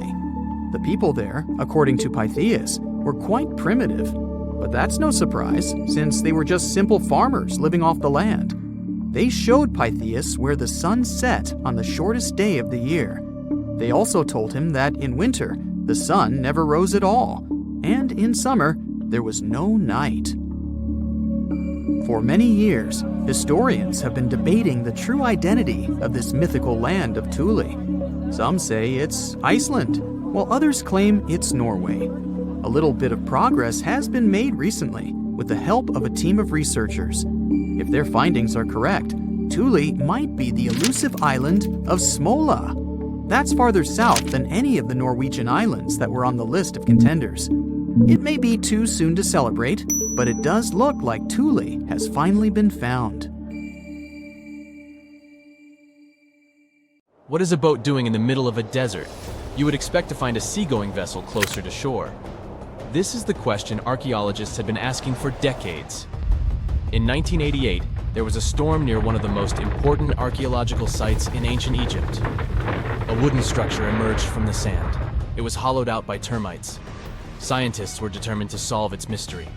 The people there, according to Pytheas, were quite primitive, but that's no surprise since they were just simple farmers living off the land. They showed Pytheas where the sun set on the shortest day of the year. They also told him that in winter, the sun never rose at all, and in summer, there was no night. For many years, historians have been debating the true identity of this mythical land of Thule. Some say it's Iceland, while others claim it's Norway. A little bit of progress has been made recently with the help of a team of researchers. If their findings are correct, Thule might be the elusive island of Smola. That's farther south than any of the Norwegian islands that were on the list of contenders. It may be too soon to celebrate, but it does look like Thule has finally been found. What is a boat doing in the middle of a desert? You would expect to find a seagoing vessel closer to shore. This is the question archaeologists had been asking for decades. In 1988, there was a storm near one of the most important archaeological sites in ancient Egypt. A wooden structure emerged from the sand. It was hollowed out by termites. Scientists were determined to solve its mystery.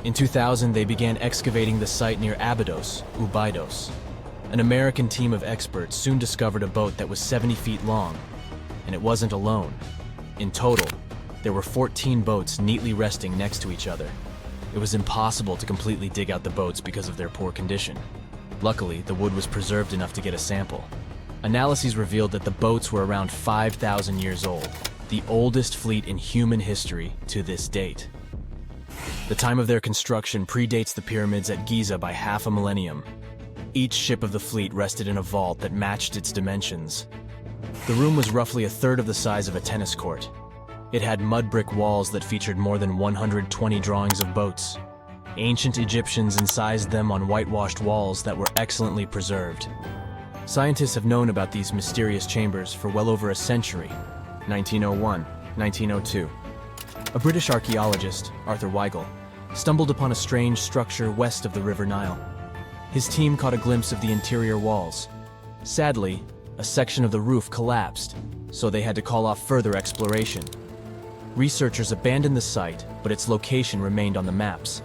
In 2000, they began excavating the site near Abydos, Ubidos. An American team of experts soon discovered a boat that was 70 feet long, and it wasn't alone. In total, there were 14 boats neatly resting next to each other. It was impossible to completely dig out the boats because of their poor condition. Luckily, the wood was preserved enough to get a sample. Analyses revealed that the boats were around 5,000 years old, the oldest fleet in human history to this date. The time of their construction predates the pyramids at Giza by half a millennium. Each ship of the fleet rested in a vault that matched its dimensions. The room was roughly a third of the size of a tennis court. It had mud brick walls that featured more than 120 drawings of boats. Ancient Egyptians incised them on whitewashed walls that were excellently preserved. Scientists have known about these mysterious chambers for well over a century. 1901, 1902. A British archaeologist, Arthur Weigel, stumbled upon a strange structure west of the River Nile. His team caught a glimpse of the interior walls. Sadly, a section of the roof collapsed, so they had to call off further exploration. Researchers abandoned the site, but its location remained on the maps.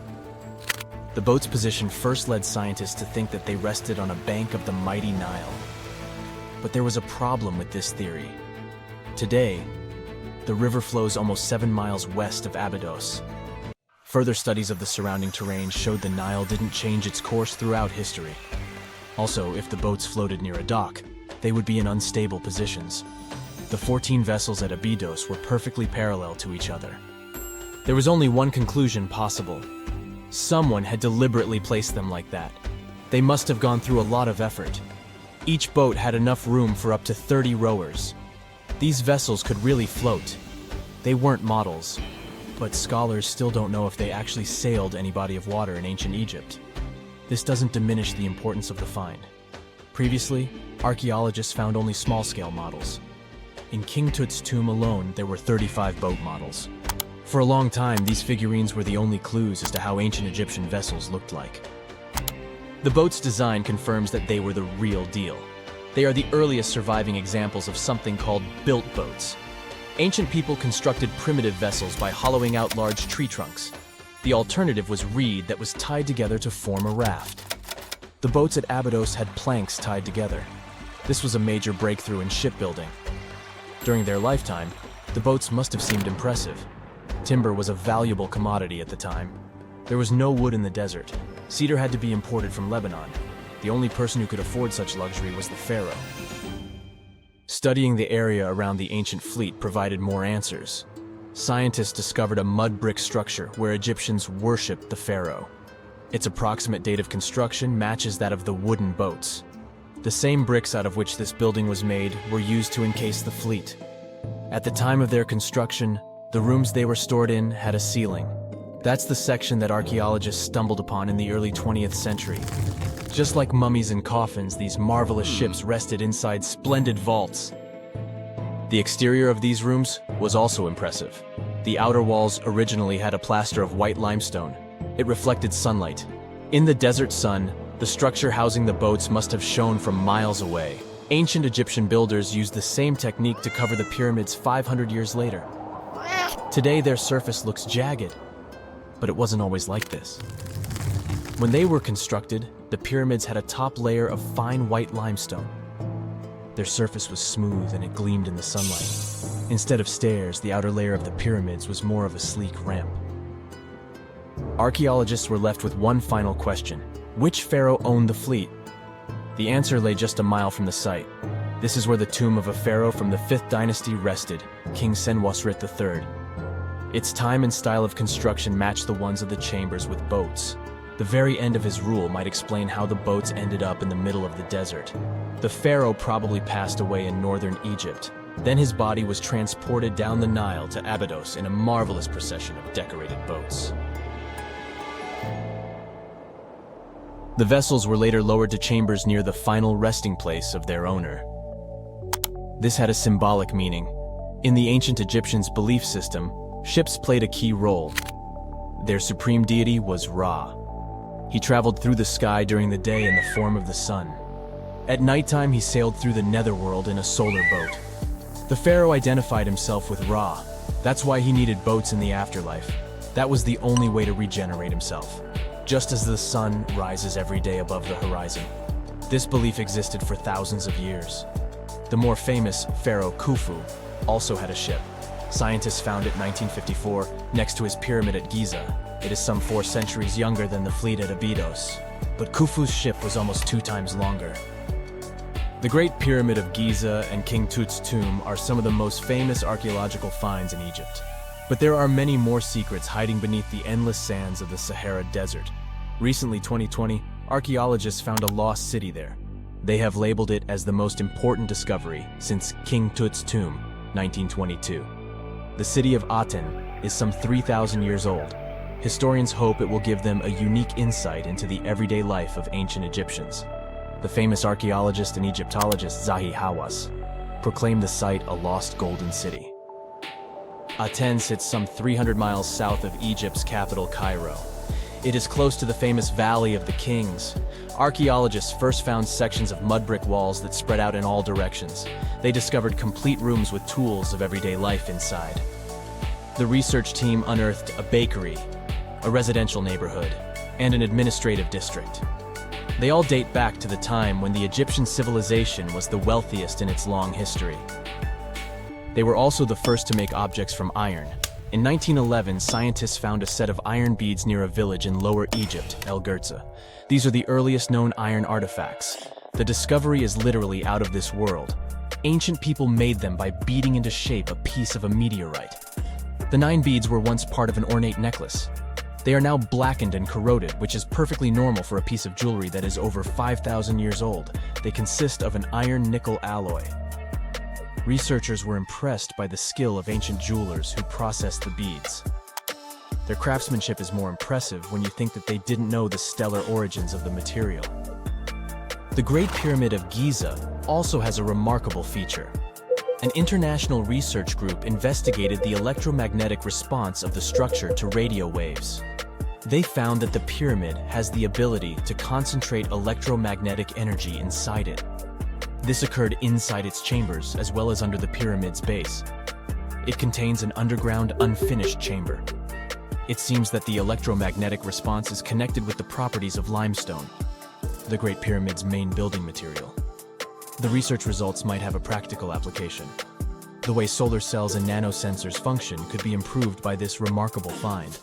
The boat's position first led scientists to think that they rested on a bank of the mighty Nile. But there was a problem with this theory. Today, the river flows almost 7 miles west of Abydos. Further studies of the surrounding terrain showed the Nile didn't change its course throughout history. Also, if the boats floated near a dock, they would be in unstable positions. The 14 vessels at Abydos were perfectly parallel to each other. There was only one conclusion possible. Someone had deliberately placed them like that. They must have gone through a lot of effort. Each boat had enough room for up to 30 rowers. These vessels could really float. They weren't models, but scholars still don't know if they actually sailed any body of water in ancient Egypt. This doesn't diminish the importance of the find. Previously, archaeologists found only small-scale models. In King Tut's tomb alone, there were 35 boat models. For a long time, these figurines were the only clues as to how ancient Egyptian vessels looked like. The boat's design confirms that they were the real deal. They are the earliest surviving examples of something called built boats. Ancient people constructed primitive vessels by hollowing out large tree trunks. The alternative was reed that was tied together to form a raft. The boats at Abydos had planks tied together. This was a major breakthrough in shipbuilding. During their lifetime, the boats must have seemed impressive. Timber was a valuable commodity at the time. There was no wood in the desert. Cedar had to be imported from Lebanon. The only person who could afford such luxury was the pharaoh. Studying the area around the ancient fleet provided more answers. Scientists discovered a mud brick structure where Egyptians worshipped the pharaoh. Its approximate date of construction matches that of the wooden boats. The same bricks out of which this building was made were used to encase the fleet. At the time of their construction, the rooms they were stored in had a ceiling. That's the section that archaeologists stumbled upon in the early 20th century. Just like mummies and coffins, these marvelous ships rested inside splendid vaults. The exterior of these rooms was also impressive. The outer walls originally had a plaster of white limestone. It reflected sunlight. In the desert sun, the structure housing the boats must have shone from miles away. Ancient Egyptian builders used the same technique to cover the pyramids 500 years later. Today, their surface looks jagged, but it wasn't always like this. When they were constructed, the pyramids had a top layer of fine white limestone. Their surface was smooth and it gleamed in the sunlight. Instead of stairs, the outer layer of the pyramids was more of a sleek ramp. Archaeologists were left with one final question. Which pharaoh owned the fleet? The answer lay just a mile from the site. This is where the tomb of a pharaoh from the 5th dynasty rested, King Senwosret III. Its time and style of construction matched the ones of the chambers with boats. The very end of his rule might explain how the boats ended up in the middle of the desert. The pharaoh probably passed away in northern Egypt. Then his body was transported down the Nile to Abydos in a marvelous procession of decorated boats. The vessels were later lowered to chambers near the final resting place of their owner. This had a symbolic meaning. In the ancient Egyptians' belief system, ships played a key role. Their supreme deity was Ra. He traveled through the sky during the day in the form of the sun. At nighttime, he sailed through the netherworld in a solar boat. The pharaoh identified himself with Ra. That's why he needed boats in the afterlife. That was the only way to regenerate himself. Just as the sun rises every day above the horizon. This belief existed for thousands of years. The more famous Pharaoh Khufu also had a ship. Scientists found it in 1954 next to his pyramid at Giza. It is some 4 centuries younger than the fleet at Abydos, but Khufu's ship was almost 2 times longer. The Great Pyramid of Giza and King Tut's tomb are some of the most famous archaeological finds in Egypt. But there are many more secrets hiding beneath the endless sands of the Sahara Desert. Recently, 2020, archaeologists found a lost city there. They have labeled it as the most important discovery since King Tut's tomb, 1922. The city of Aten is some 3,000 years old. Historians hope it will give them a unique insight into the everyday life of ancient Egyptians. The famous archaeologist and Egyptologist Zahi Hawass proclaimed the site a lost golden city. Aten sits some 300 miles south of Egypt's capital, Cairo. It is close to the famous Valley of the Kings. Archaeologists first found sections of mud brick walls that spread out in all directions. They discovered complete rooms with tools of everyday life inside. The research team unearthed a bakery, a residential neighborhood, and an administrative district. They all date back to the time when the Egyptian civilization was the wealthiest in its long history. They were also the first to make objects from iron. In 1911, scientists found a set of iron beads near a village in Lower Egypt, El Girza. These are the earliest known iron artifacts. The discovery is literally out of this world. Ancient people made them by beating into shape a piece of a meteorite. The 9 beads were once part of an ornate necklace. They are now blackened and corroded, which is perfectly normal for a piece of jewelry that is over 5,000 years old. They consist of an iron-nickel alloy. Researchers were impressed by the skill of ancient jewelers who processed the beads. Their craftsmanship is more impressive when you think that they didn't know the stellar origins of the material. The Great Pyramid of Giza also has a remarkable feature. An international research group investigated the electromagnetic response of the structure to radio waves. They found that the pyramid has the ability to concentrate electromagnetic energy inside it. This occurred inside its chambers as well as under the pyramid's base. It contains an underground, unfinished chamber. It seems that the electromagnetic response is connected with the properties of limestone, the Great Pyramid's main building material. The research results might have a practical application. The way solar cells and nanosensors function could be improved by this remarkable find.